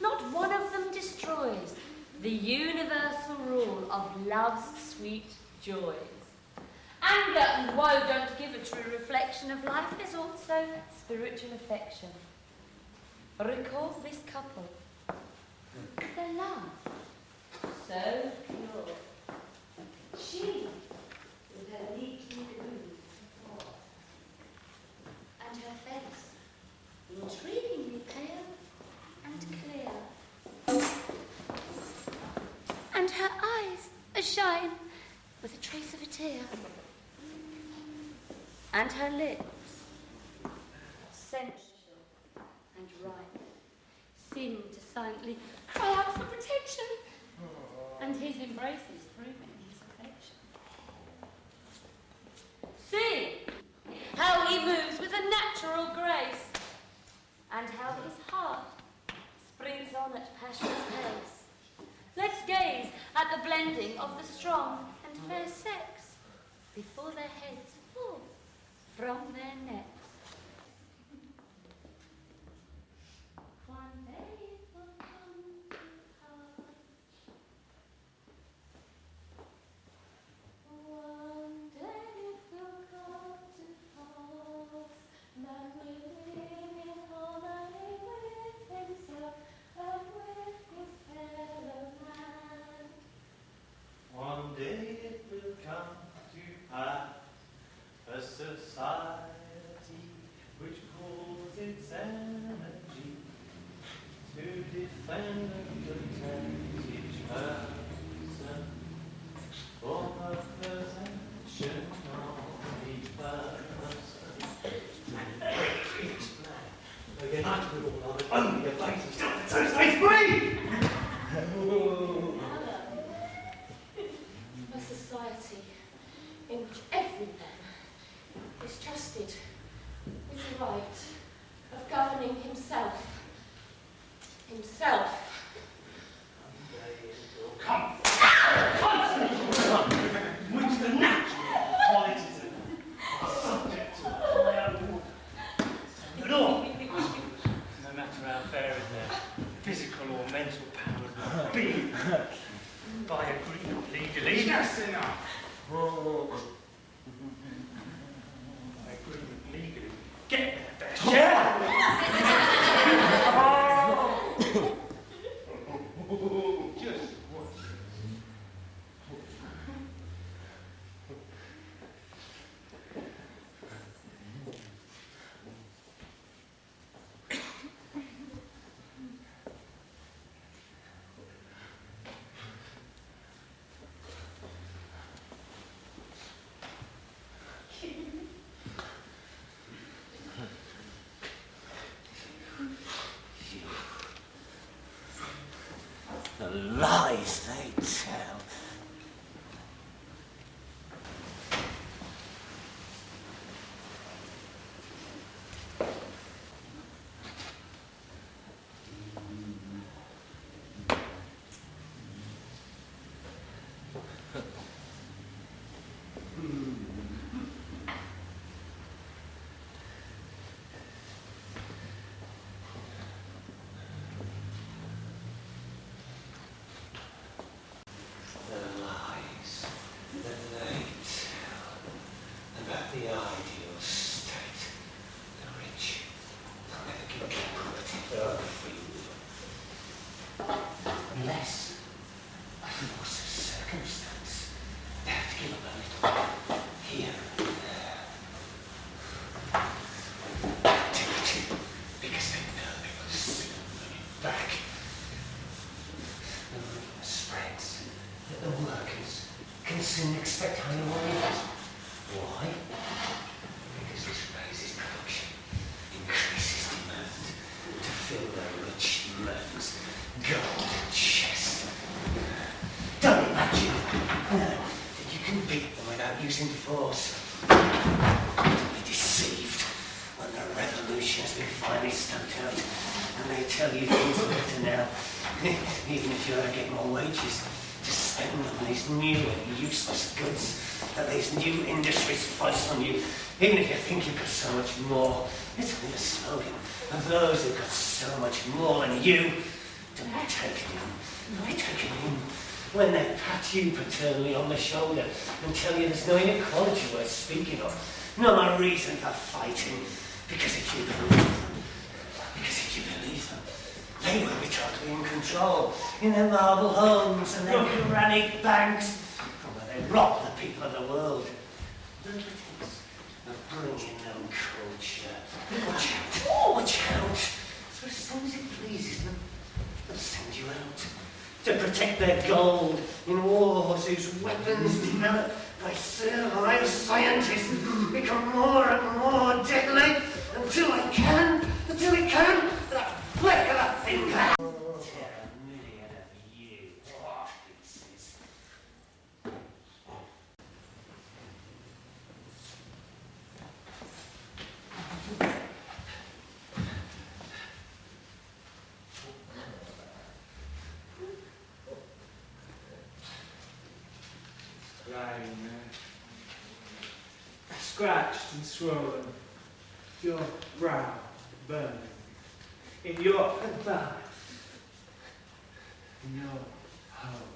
Not one of them destroys the universal rule of love's sweet joys. Anger and woe don't give a true reflection of life. There's also spiritual affection. Recall this couple. Their love, so pure. She, with her leaky blue, and her face, intriguingly pale and clear. And her eyes ashine with a trace of a tear. And her lips, sensual and ripe, seem to silently cry out for protection. And his embraces proving his affection. See how he moves with a natural grace, and how his heart springs on at passion's pace. Let's gaze at the blending of the strong and fair sex before their heads fall from their necks. One day it will come to pass. One day it will come to pass that within in harmony with himself and with his fellow man. One day it will come to pass, a society which pulls its energy to defend and protect each person for the possession of each person. Each man, again, I put all on it, only a face of so stays free! A society in which every man is trusted with the right of governing himself. Come! Which the natural qualities are subject to higher order. But all, no matter how varied their physical or mental powers may be, by agreement legally. That's enough. By agreement legally, get their fair share. Just what? The lies they tell. Unless, by force of circumstance, they have to give up a little here and there. Activity, because they know they will soon bring it back. The rumour spreads that the workers can soon expect higher wages. Why? Because this raises production, increases demand to fill their rich lungs. Gold chest. Don't imagine that you can beat them without using force. Don't be deceived when the revolution has been finally stamped out and they tell you things are better now. Even if you ever get more wages, just spending on these new and useless goods that these new industries force on you, even if you think you've got so much more. It's only a slogan of those who've got so much more than you. Don't be taken in. Don't be taken in when they pat you paternally on the shoulder and tell you there's no inequality worth speaking of, no more reason for fighting, because if you believe them, they will be totally in control in their marble homes and their granite banks, from where they rob the people of the world. Liberties of bringing them culture. Watch out. For as long as it pleases them, they'll send you out to protect their gold in wars whose weapons developed by servile scientists become more and more deadly until it can, with a flick of a finger, tear a million of you to pieces. Lying there, scratched and swollen, your brow burning, in your bath, in your home.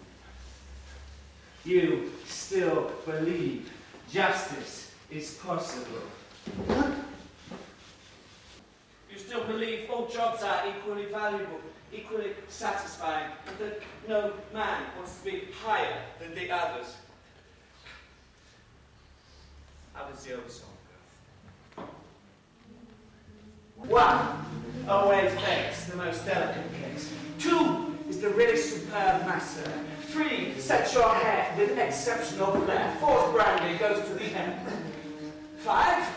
You still believe justice is possible. You still believe all jobs are equally valuable, equally satisfying, and that no man wants to be higher than the others. How does the old song go? 1 always bakes the most delicate cakes. 2 is the really superb master. 3 sets your hair with exceptional flair. 4 brandy goes to the end. 5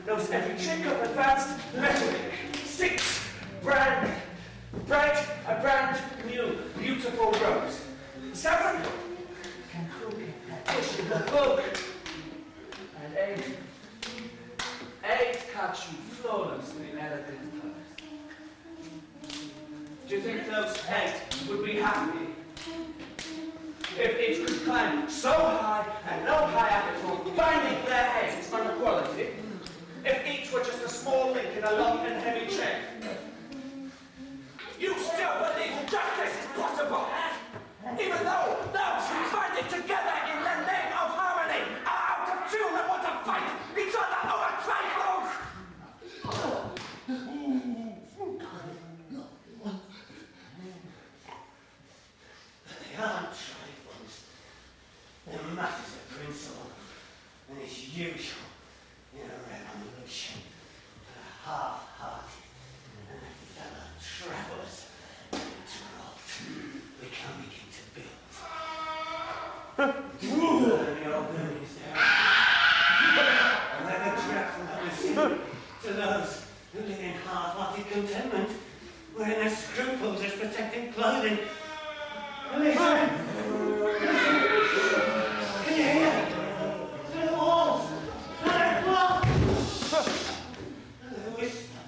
knows every trick of advanced rhetoric. 6 bread a brand new beautiful rose. 7 can cook and dish in the hook. And 8 cuts you flawlessly elegant pose. Do you think those 8 would be happy if each could climb so high and no higher before binding their heads on equality? If each were just a small link in a long and heavy chain? You still believe justice is possible, even though those who find it together in the name of harmony are out of tune and want to fight each other over trifles. They aren't trifles. They're matters of principle, and as usual in a revolution, they're half-hearted and a fellow travellers dropped. We can't begin to build. Burn your buildings down. And let the dreadful that we see to those who live in half-hearted contentment, wearing their scruples as protective clothing. Listen! Can you hear? Through the walls! They're blocked! And they whisper.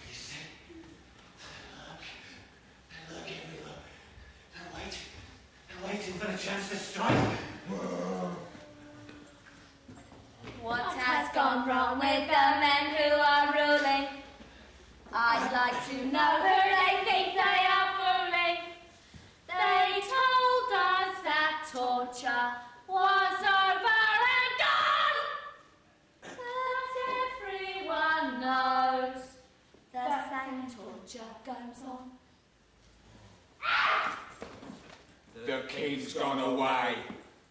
Listen. Look everywhere. They're waiting for the chance to strike. What has gone wrong with the men who are ruling? I'd like to know who they think they are fooling. They told us that torture was over and gone. But everyone knows the same torture goes on. The king's gone away.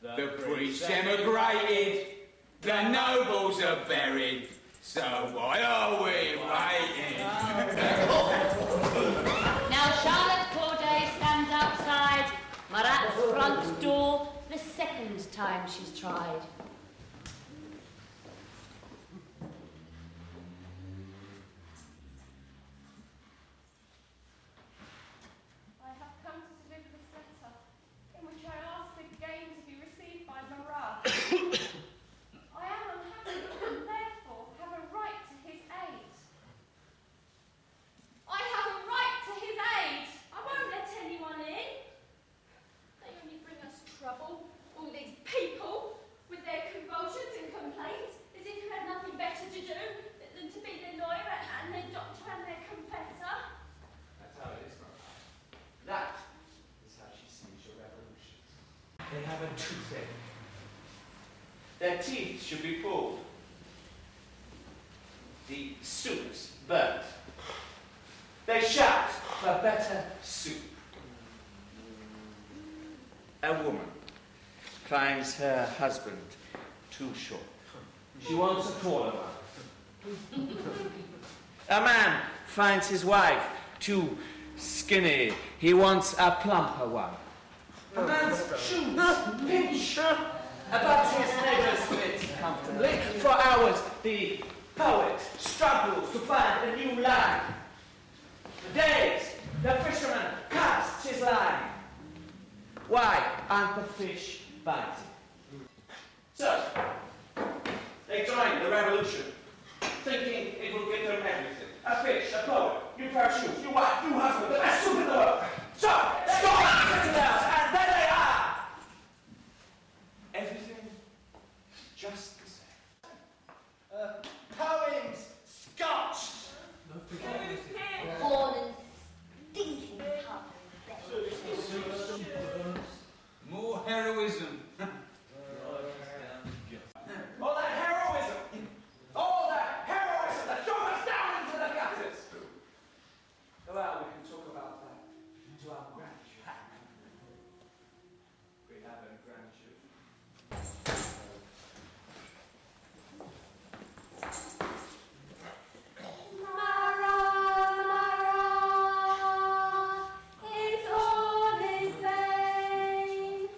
The priests emigrated. The nobles are buried. So why are we waiting? Now Charlotte Corday stands outside Marat's front door the second time she's tried. I have come to deliver this letter, in which I ask again to be received by Marat. I am unhappy and therefore have a right to his aid. I have a right to his aid! I won't let anyone They have a toothache. Their teeth should be pulled. The soup's burnt. They shout for better soup. A woman finds her husband too short. She wants a taller one. A man finds his wife too skinny. He wants a plumper one. A man's shoes pinch. But his never fit comfortably. For hours, the poet struggles to find a new line. For days, the fisherman casts his line. Why aren't the fish biting? So, they join the revolution, thinking it will give them everything. A fish, a poet, new pair of shoes, new wife, new husband, the best soup in the world. So, stop sitting out, and there they are! Everything just the same. Poems, Scotch. Horn and stinking tongue. More heroism. All that heroism! All that heroism that drove us down into the gutters! Well, we can talk about that to our grandchildren. We have a grandchildren. It's all in vain.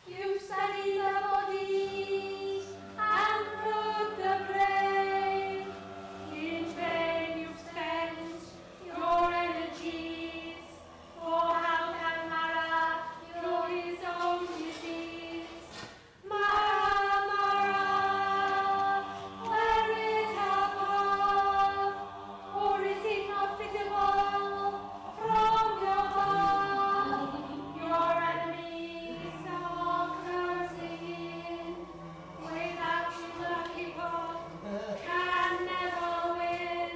You study the body and put the brain. In vain you spend your energies. For how can Marat cure his own disease? Marat, where is her path? Or is it not visible from your heart? Your enemies are closing in. Without you, the people can never win.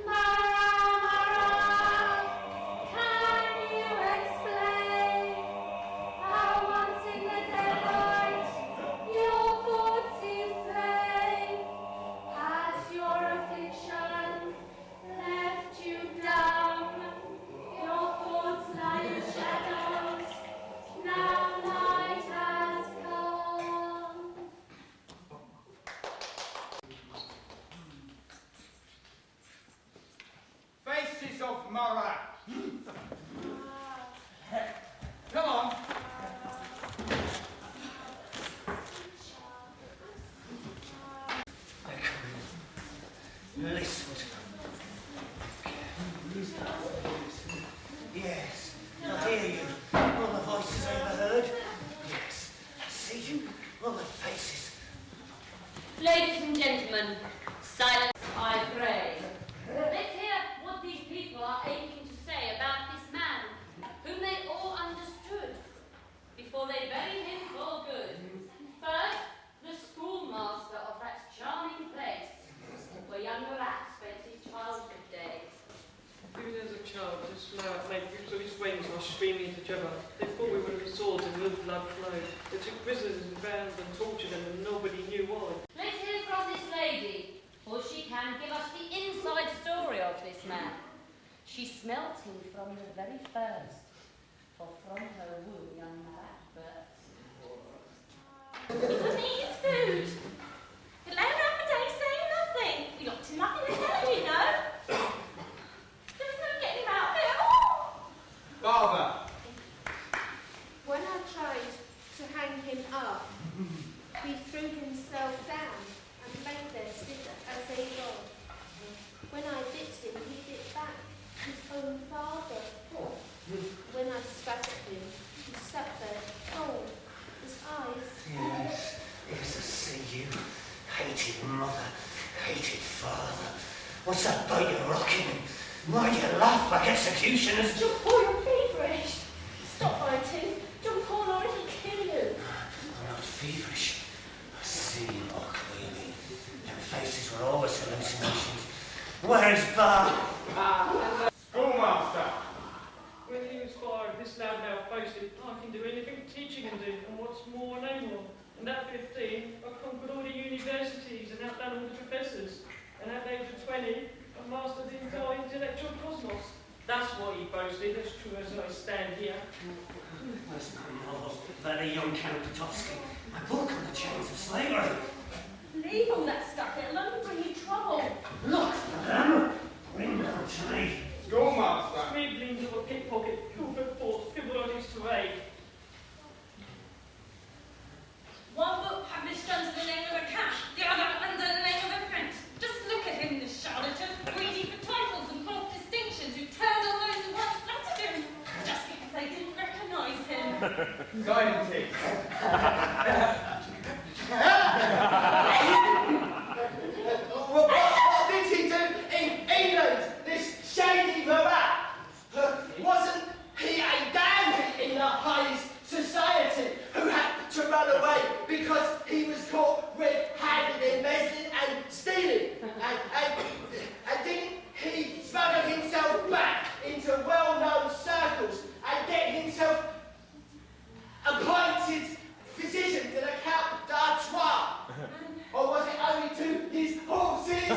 Marat, can you explain how once in the daylight your thoughts inflame? Has your affliction left you down? Your thoughts lie in shadows. Now night has come. Faces of Marat. Come on. They're coming. Listen to them. Yes, I hear you. All the voices I ever heard. Yes, I see you. All the faces. Ladies and gentlemen, silence, I pray. Let's hear what these people are aching to say about this man, whom they all understood, before they buried him for good. First, the schoolmaster of that charming place, where young Marat spent his childhood days. Even as a child, just Marat made groups of his wings while screaming at each other. They thought we would be swords and little blood flowed. They took prisoners and bound and tortured them, and nobody knew why. Let's hear from this lady, for she can give us the inside story of this man. She smelt him from the very first, for from her womb young Marat burst. He couldn't eat his food. He lay around for days saying nothing. He looked him up in his head, you know. There was no getting him out of it at all. Father. When I tried to hang him up, he threw himself down and lay there stiff as a log. When I bit him, he bit back his own father. When I spat at him, he sat there cold, his eyes. Yes, yes, I see you. Hated mother, hated father. What's that bite you're rocking? Why do you laugh like executioners? John Paul, you're feverish. Stop biting. John Paul will already kill you. I'm not feverish. I see more clearly. Them faces were always hallucinations. Where is Bar? Schoolmaster. When he was fired, this lad now boasted, I can do anything, teaching seconded, and what's more, no more. And at 15, I conquered all the universities and outdone all the professors. And at the age of 20, I mastered the entire intellectual cosmos. That's what he boasted, as true as I stand here. Where's my novel about a young Count Potofsky? My book on the chains of slavery. Leave all that stuff, it'll only bring you trouble. Look, madame, bring down to me. Schoolmaster. Scribblings of a pickpocket, Crawford Force, scribbled on his trade. One book published under the name of a cat, the other under the name of a prince. Just look at him, this charlatan, greedy for titles and false distinctions, who turned on those who once flattered him, just because they didn't recognise him. Scientist. What did he do in England, this shady marat? Wasn't he a dandy in the highest society who had to run away because he was caught red-handed embezzling and stealing? And didn't he smuggle himself back into well-known circles and get himself appointed physician to the Count d'Artois? Or was it only to his horses?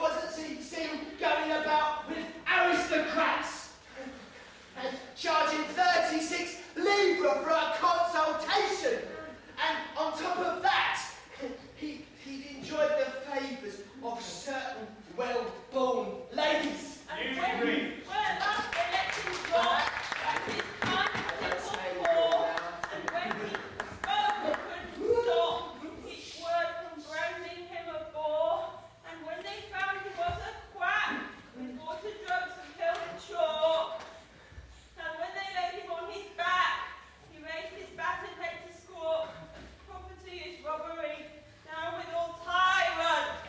Wasn't he seen going about with aristocrats and charging 36 livres for a consultation? And on top of that, he'd enjoyed the favours of certain well-born ladies. You agree? Well, last election got his kindness was poor, and when he spoke, they couldn't stop each word from branding him a bore. And when they found he was a quack, with water drugs and killed with chalk. And when they laid him on his back, he raised his battered head to squawk. Property is robbery, now with all tyrants.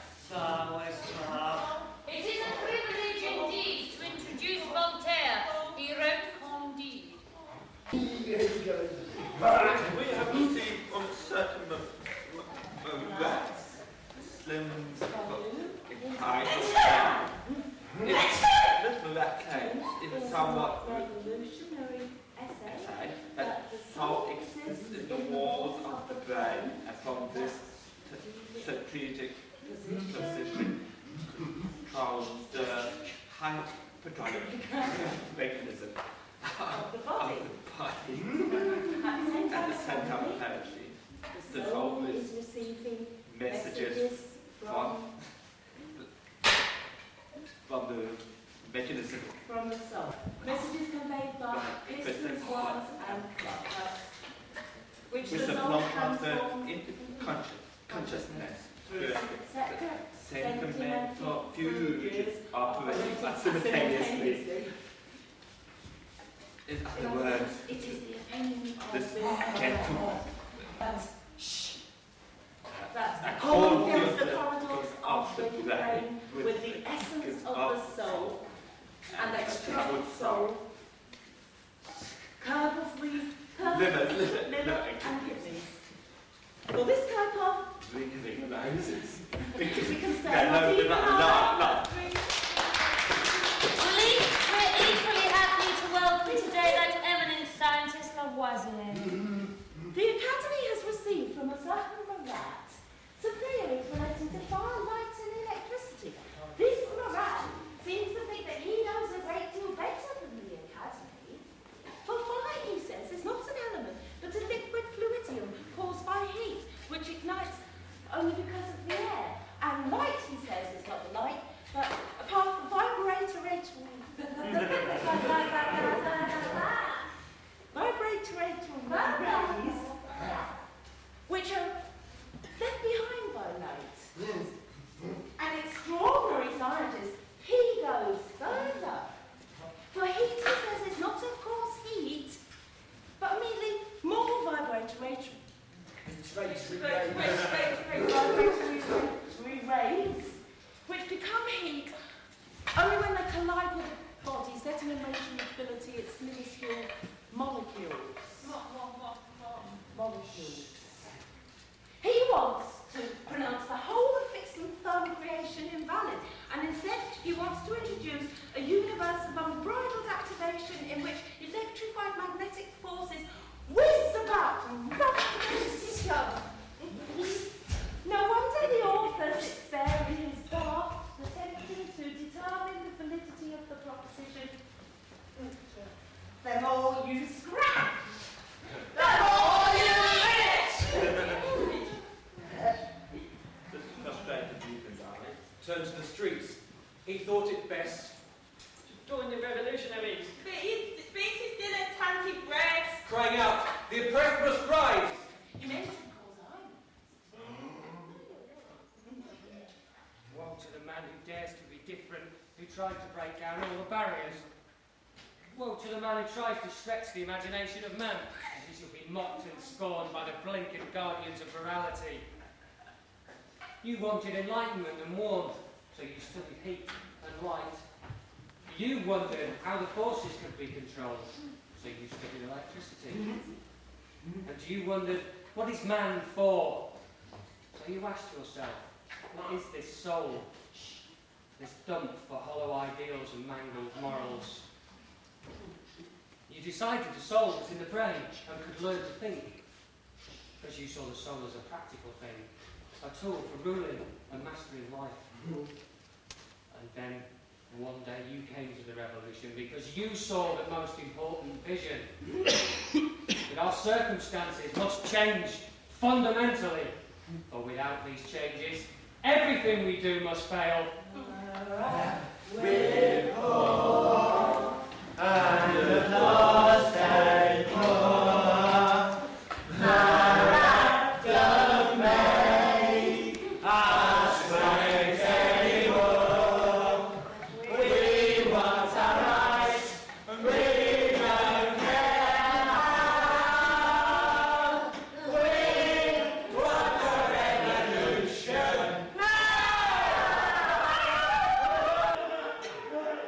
It is a privilege indeed to introduce Voltaire. He wrote Candide. We have received on certain marats, slim, high, this marat claims in a somewhat Revolutionary essay. that thought exists in the walls of the brain, and from this strategic position controls the hyperdrive mechanism of the body at the center of clarity. The soul is receiving messages from the mechanism. from the soul. Messages conveyed by crystals, wands, and cups, which the soul transforms into consciousness through separate sentimental fusions operating simultaneously. In other words, it is the opinion of this the gentleman that whole fills the corridors of the brain with the essence of the soul, and extract soul, curdles the liver and kidneys. For this type of we can spare not even We're equally happy to welcome today that eminent scientist Lavoisier. The Academy has received from a certain marat some theories relating to fire, light and electricity. This marat seems to think that he knows a great deal better than the Academy. For fire, he says, is not an element, but a liquid fluidium caused by heat, which ignites only because of the air. And light, he says, is not the light, but a part of vibratory rays, which are left behind by light. An extraordinary scientist, he goes further. For heat, he says, is not, of course, heat, but merely more vibratory rays, which become heat only when they collide with a body, setting in motion ability its minuscule molecules. He wants to pronounce the whole of fixed and thermal creation invalid, and instead he wants to introduce a universe of unbridled activation in which electrified magnetic The oppressed must rise. You meant to cause irony. Woe to the man who dares to be different, who tried to break down all the barriers. Woe to the man who tries to stretch the imagination of man, as he shall be mocked and scorned by the blinking guardians of morality. You wanted enlightenment and warmth, so you studied heat and light. You wondered how the forces could be controlled, so you studied electricity. And you wondered, what is man for? So you asked yourself, what is this soul? This dump for hollow ideals and mangled morals. You decided the soul was in the brain and could learn to think, because you saw the soul as a practical thing, a tool for ruling and mastering life. And then one day you came to the revolution because you saw the most important vision, that our circumstances must change fundamentally, for without these changes, everything we do must fail. We're poor, and the lost and poor. Marat don't make us wait anymore. We want our rights, we don't care how. We want a revolution.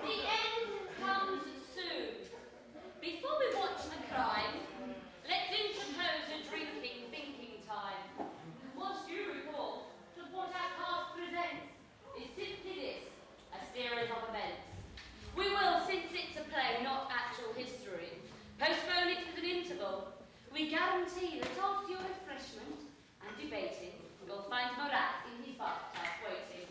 The end comes soon. Before we watch the crime, let's interpose a drinking, thinking time. What you recall that what our past presents is simply this, a series of events. We will, since it's a play, not actual history, postpone it with an interval. We guarantee that after your refreshment and debating, you'll find Marat in his bathtub waiting.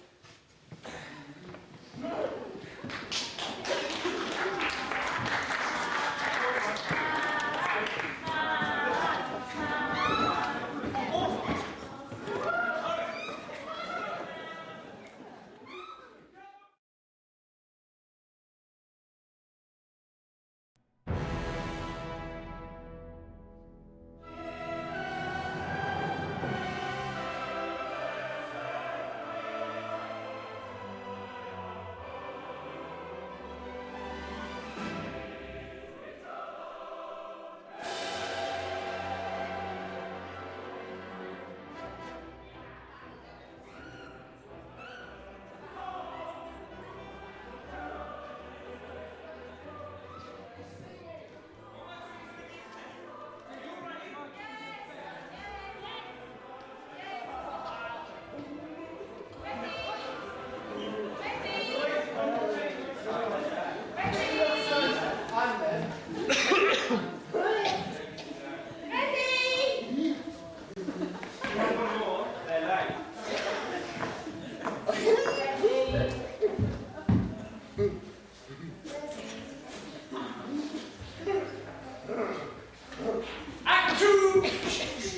Act two!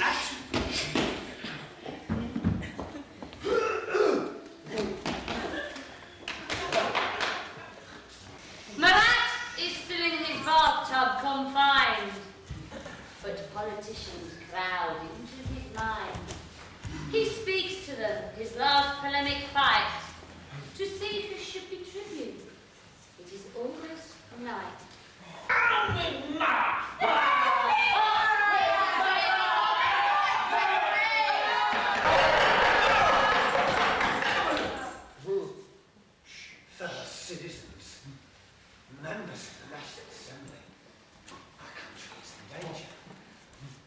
Action! Marat is still in his bathtub confined, but politicians crowd into his mind. He speaks to them, his last polemic fight, to see who should be tribune. It is almost night. Fellow citizens, members of the National Assembly, our country is in danger.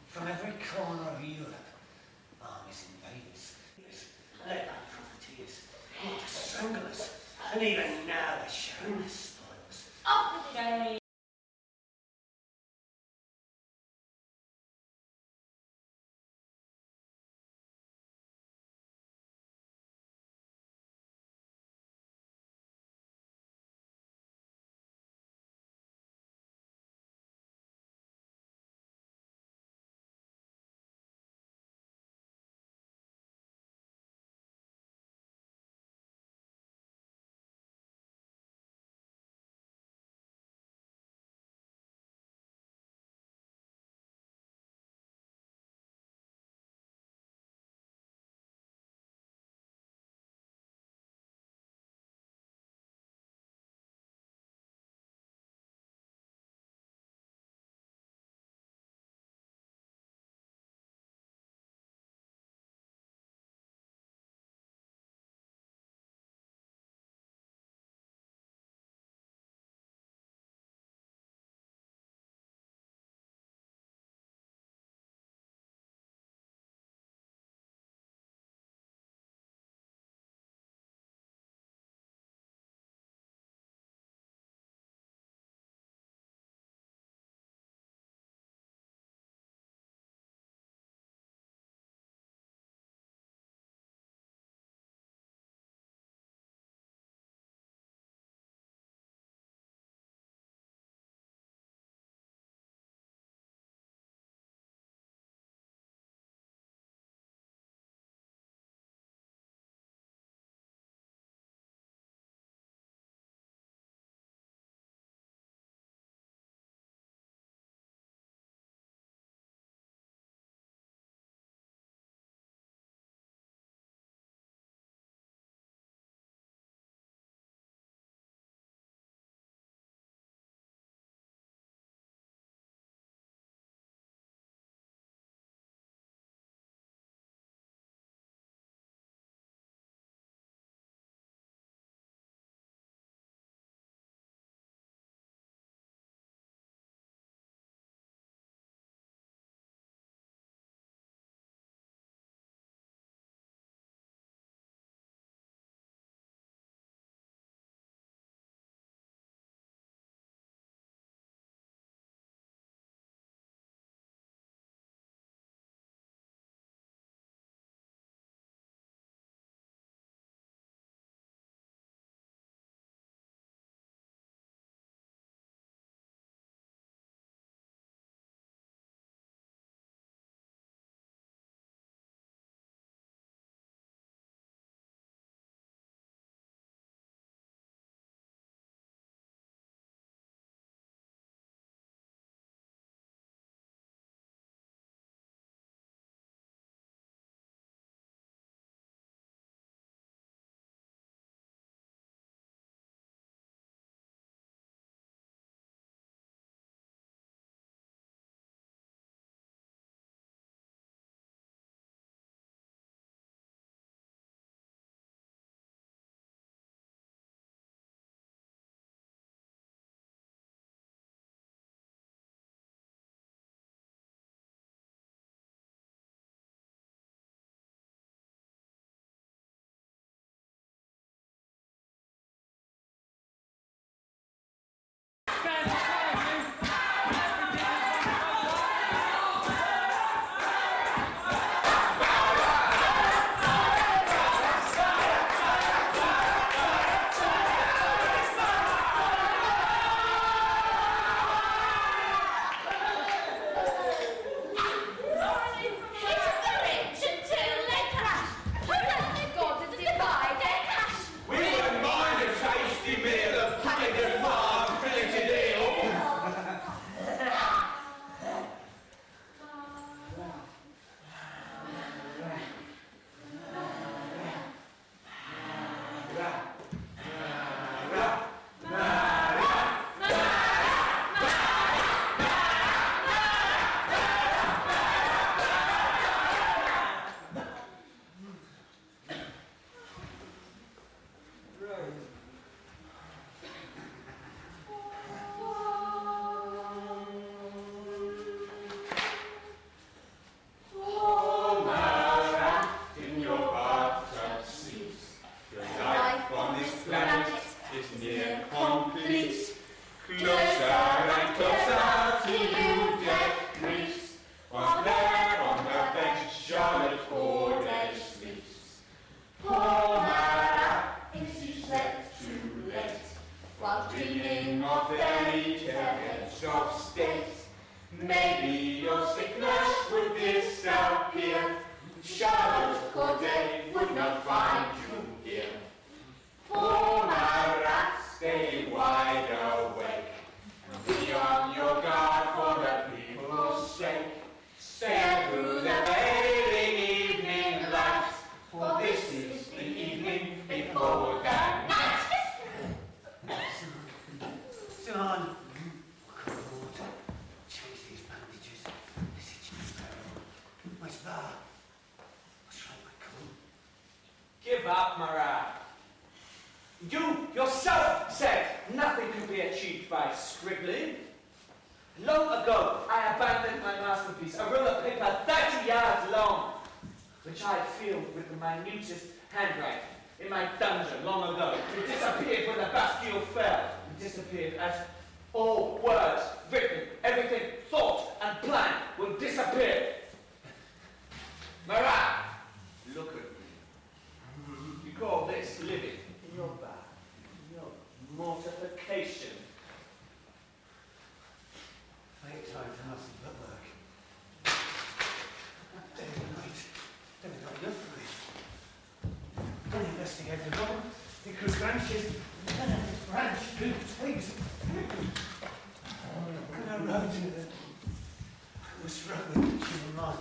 From every corner of Europe, armies invade us, led by profiteers, want to strangle us, and even now they're sharing their spoils. Up with the that? What's wrong with cool? Give up, marat. You yourself said nothing can be achieved by scribbling. Long ago, I abandoned my masterpiece, a roll of paper 30 yards long, which I filled with the minutest handwriting in my dungeon long ago. It disappeared when the Bastille fell. It disappeared as all words written, everything thought and planned will disappear. Marat, look at me. You call this living in your back, your mortification. I ain't time for nothing but work. Day and night, there ain't not enough for me. Don't investigate the wrong, because branches, branch, do twigs. And I wrote to them. I was struggling with human life.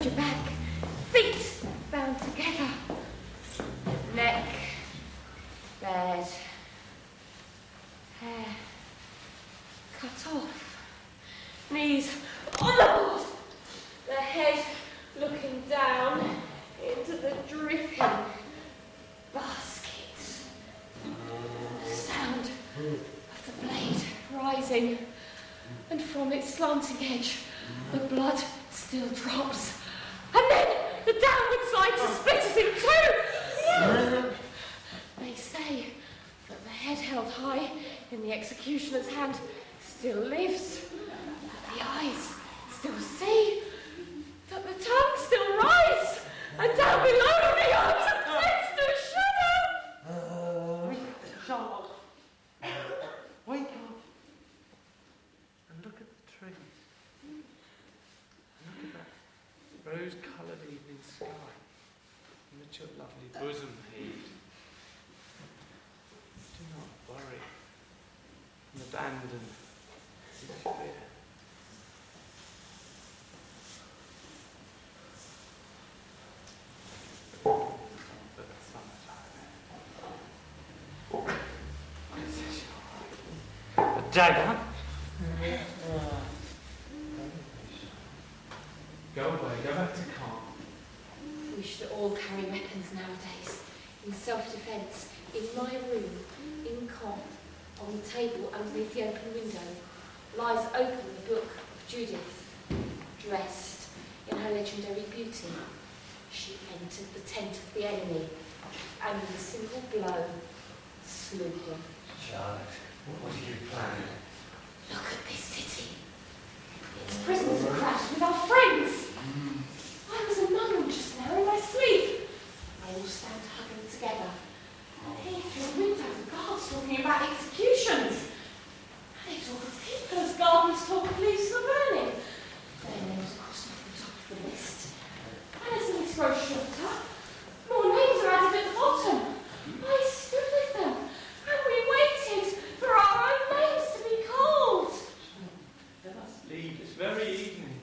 Your back, feet bound together, neck bared, hair cut off, knees on the board, the head looking down into the dripping basket. The sound of the blade rising, and from its slanting edge, the blood still drops. And then the downward side to split us in two, the executioner's hand still lives, that the eyes still see, that the tongue still rise, and down below the arms of cleansed to shadow. Charlotte, wake up and look at the trees. Look at that rose-coloured evening sky in which your lovely bosom heaved. Do not worry and abandon your fear. Dagger. Go away, go back to calm. We should all carry weapons nowadays, in self-defence, in my room, in calm, on the table underneath the open window, lies open the book of Judith, dressed in her legendary beauty. She entered the tent of the enemy, and with a single blow, slew him. Charlotte, what do you plan? Look at this city. Its prisons are crashed with our friends. I was among them just now in my sleep. They all stand huddled together. And here through the window, the guards talking about executions. And they talk of people as gardens talk of leaves for burning. Their names are crossed off the top of the list. And as the list grows shorter, more names are added at the bottom. I stood with them, and we waited for our own names to be called. Let us leave this very evening.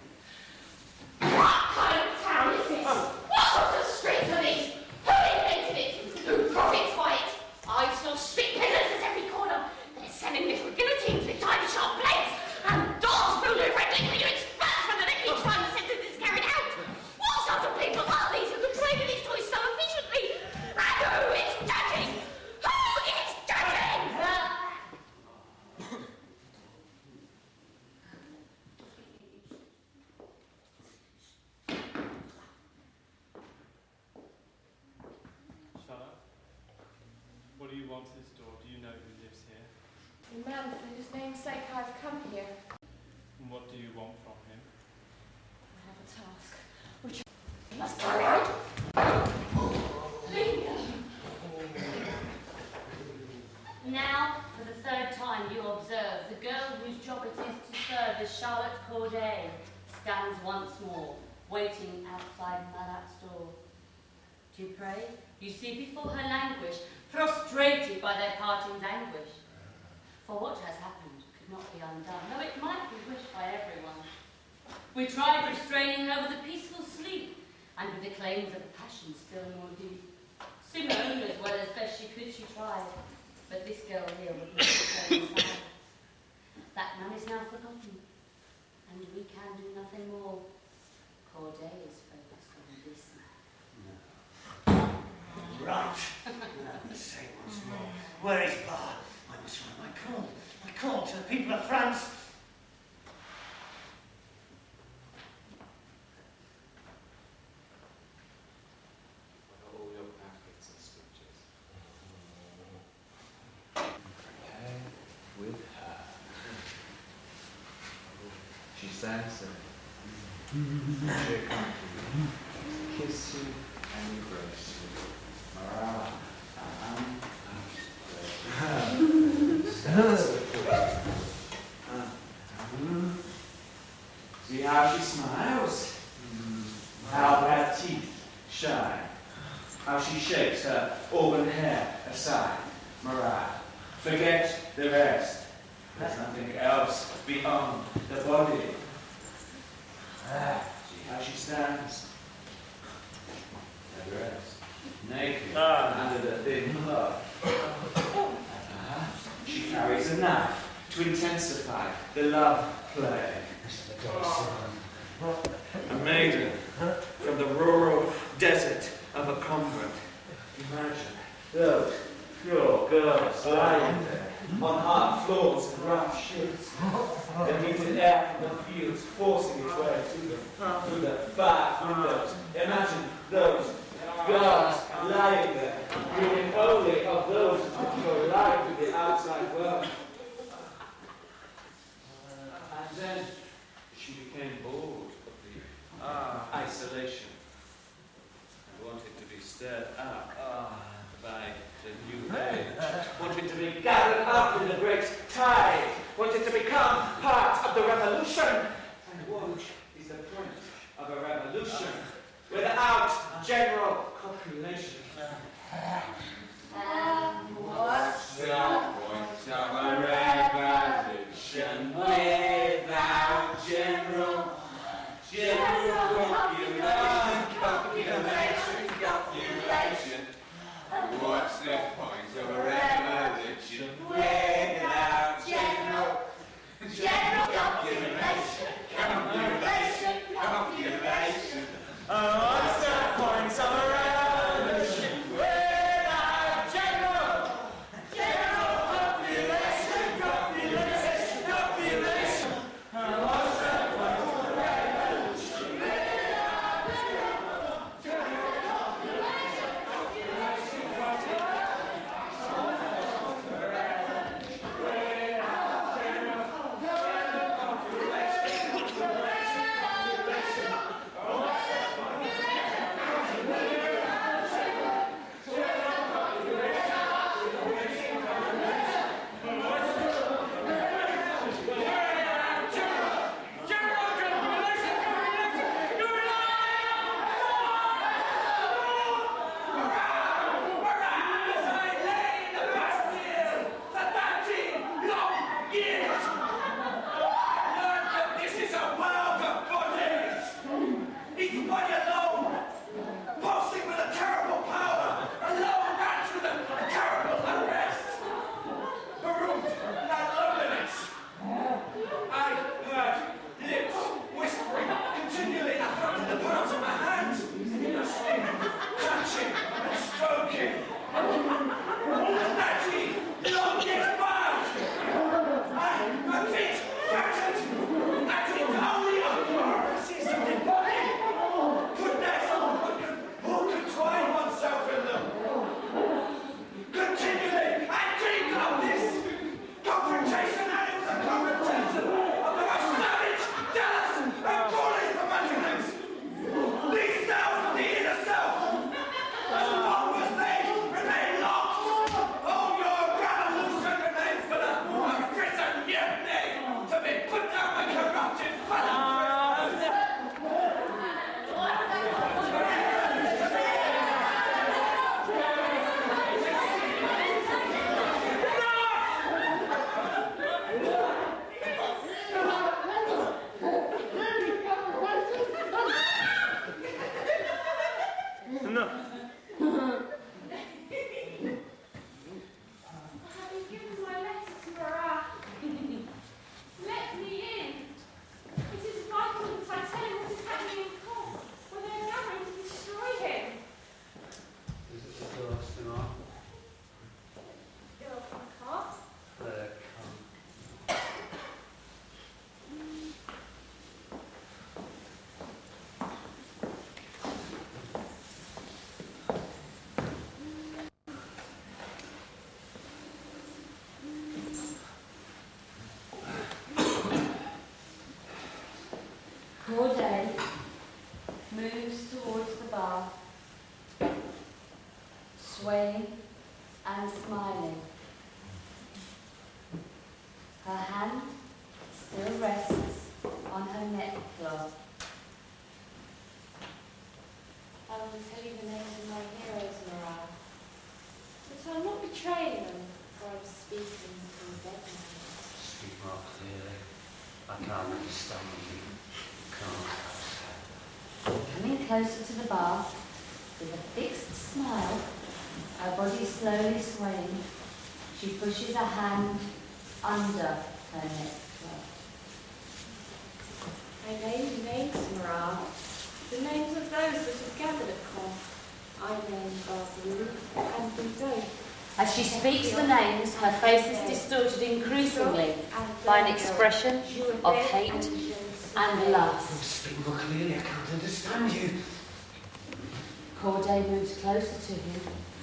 What kind of town is this? What sort of streets are these? Who invented it? Who profits by it? I saw street peddlers at every corner. They're selling little guillotines with tiny sharp blades, and doors filled with red liquids burst from the neck each time the sentence is carried out. What sort of people are these who can play with these toys so efficiently? And who is judging? Who is judging? Charlotte, what do you want at this door? Do you know who lives here? The man for whose namesake I have come here. And what do you want from him? I have a task, which I must carry out. Now, for the third time, you observe the girl whose job it is to serve as Charlotte Corday stands once more, waiting outside Marat's door. Do you pray? You see before her languish, prostrated by their parting's anguish. For what has happened could not be undone, though it might be wished by everyone. We tried restraining her with a peaceful sleep, and with the claims of passion still more deep. Simone, as well as best she could, she tried, but this girl here would not return aside. That man is now forgotten, and we can do nothing more. Corday is focused on this man. Right. Say once more. Where is Bar? I must write my call. My call to the people of France. All your packets and switches. Prepare with her. She stands there. She accompanies you. Kiss you and embrace you. Marat, See how she smiles? How her teeth shine? How she shakes her auburn hair aside? Marat, forget the rest. There's nothing else beyond the body. See how she stands? Her dress, naked under the thin cloth. She carries a knife to intensify the love play. A maiden from the rural desert of a convent. Imagine those pure girls lying there on hard floors and rough sheets. The heated air from the fields forcing its way to them through the fire windows. Imagine those girls lying there, dreaming only of those who go alive with the outside world. then she became bored of the isolation and wanted to be stirred up by the new age, wanted to be gathered up in the great tide, wanted to become part of the revolution. And what is the point of a revolution without general copulation? What's the point of a revolution without general copulation? What's the point of a revolution without general copulation? What's the point of a revolution without general copulation? What's the point of a revolution without Corday moves towards the bar, swaying and smiling. Her hand still rests on her neckcloth. I will tell you the names of my heroes, Marat. But I'll not betray them, for I'm speaking to a dead man. Speak more clearly. I can't understand you. Coming closer to the bar, with a fixed smile, her body slowly swaying, she pushes a hand under her neckcloth. I name the names, Marat. The names of those that have gathered at Con. I name Barbarou and Bouzeau. As she speaks the names, her face is distorted increasingly by an expression of hate and lust. Speak more clearly, I can't understand you. Corday moves closer to him,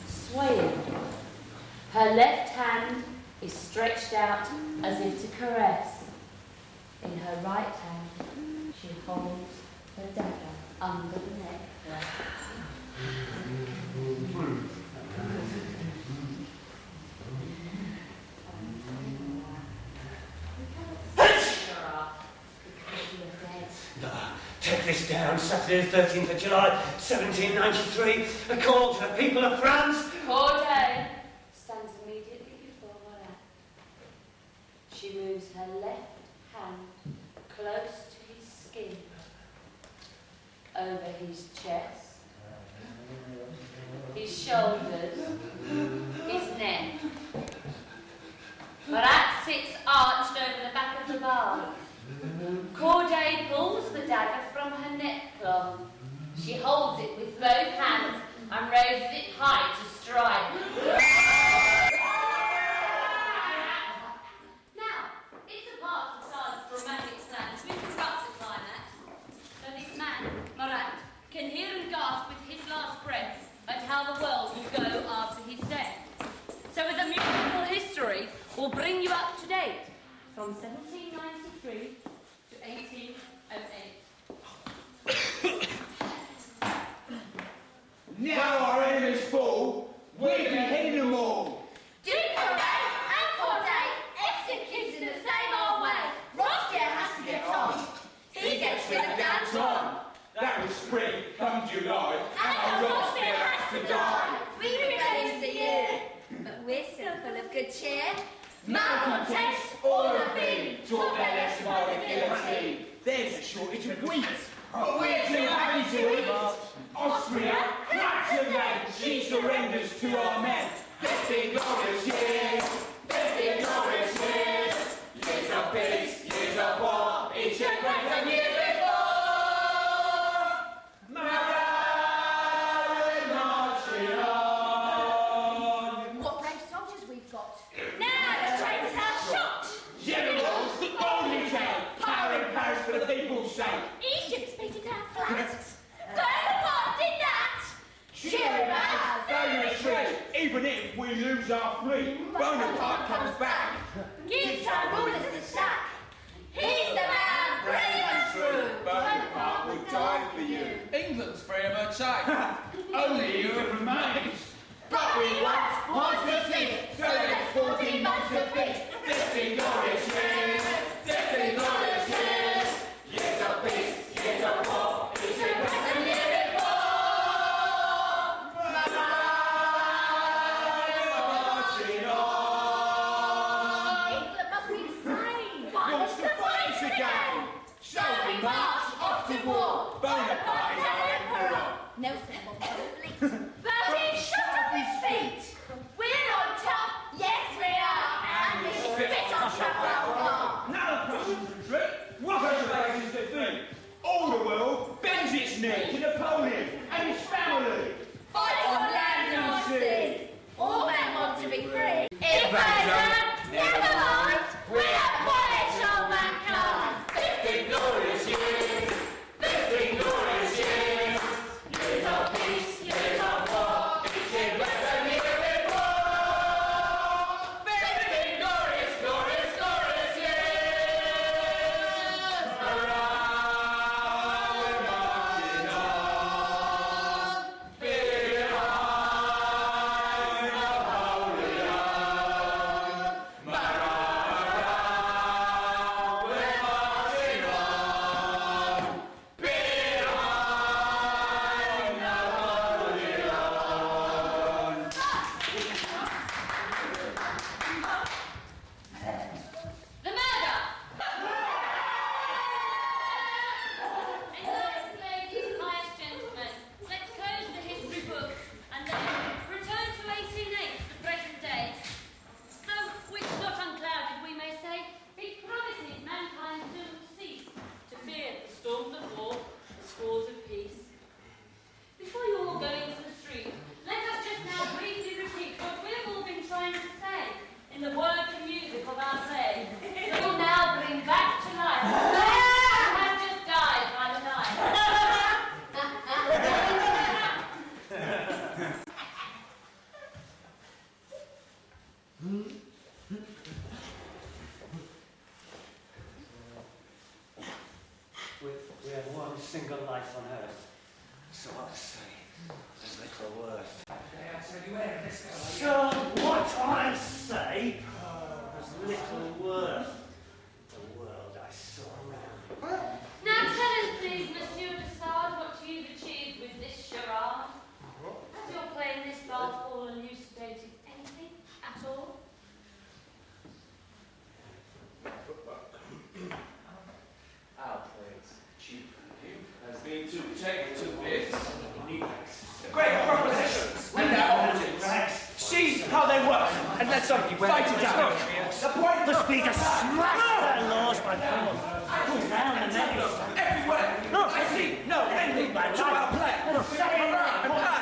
swaying. Her left hand is stretched out as if to caress. In her right hand, she holds the dagger under the neck. Take this down, Saturday the 13th of July, 1793, a call to the people of France. Corday stands immediately before Marat. She moves her left hand close to his skin, over his chest, his shoulders, his neck. Marat sits arched over the back of the bar. Corday pulls the dagger from her neckcloth. She holds it with both hands and raises it high to strike. Now, it's a part of Sade's dramatic plan to interrupt the climax, so this man, Marat, can hear and gasp with his last breath at how the world will go after his death. So the musical history will bring you up to date from 1793 to 1808. Now our enemies fall, we behead them all. Ducoré and Corday executed in the same old way. Robespierre has to get on. He gets with the dance on. That was spring, come July, And Robespierre has to die. We rebel the year, but we're still full of good cheer. Malcontents all have been taught their lesson by the guillotine. There's a shortage of wheat, but we're too happy to eat. Austria, cracks again, she surrenders to our men. 50 glorious years, 50 glorious years. Years of peace, years of war, each a greater year before. Marat, we're marching on. What brave soldiers we've got. Now the traitors are shot. Generals, hold his head, power in Paris for the people's sake. Egypt's beaten down flat. Bonaparte did that. Cheer him out. They retreat, even if we lose our fleet. Bonaparte comes back. Give some rulers the sack. He's the man, brave and true. Bonaparte would die for you. England's free of her chain. Only Europe remains. But we want the fleet. So there's 14 months of peace. 50 glorious years, 50 glorious years. Years of peace, years of war, each a greater year before. Marat, marching on. England must be slain. Wants to fight again. So we march off to war. Bonaparte is our emperor. No symbol for the fleet. So what I say was little worth the world I saw around. Now tell us, please, Monsieur de Sade, what you've achieved with this charade. Has your play in this bath hall elucidated anything at all? Our play's chief has been to take to this great propositions and their origins. See how they work, and let somebody fight it out. The point Must be to smash their laws by force. Pull down the nails. everywhere. Look, I see no ending to our play. It'll set it right.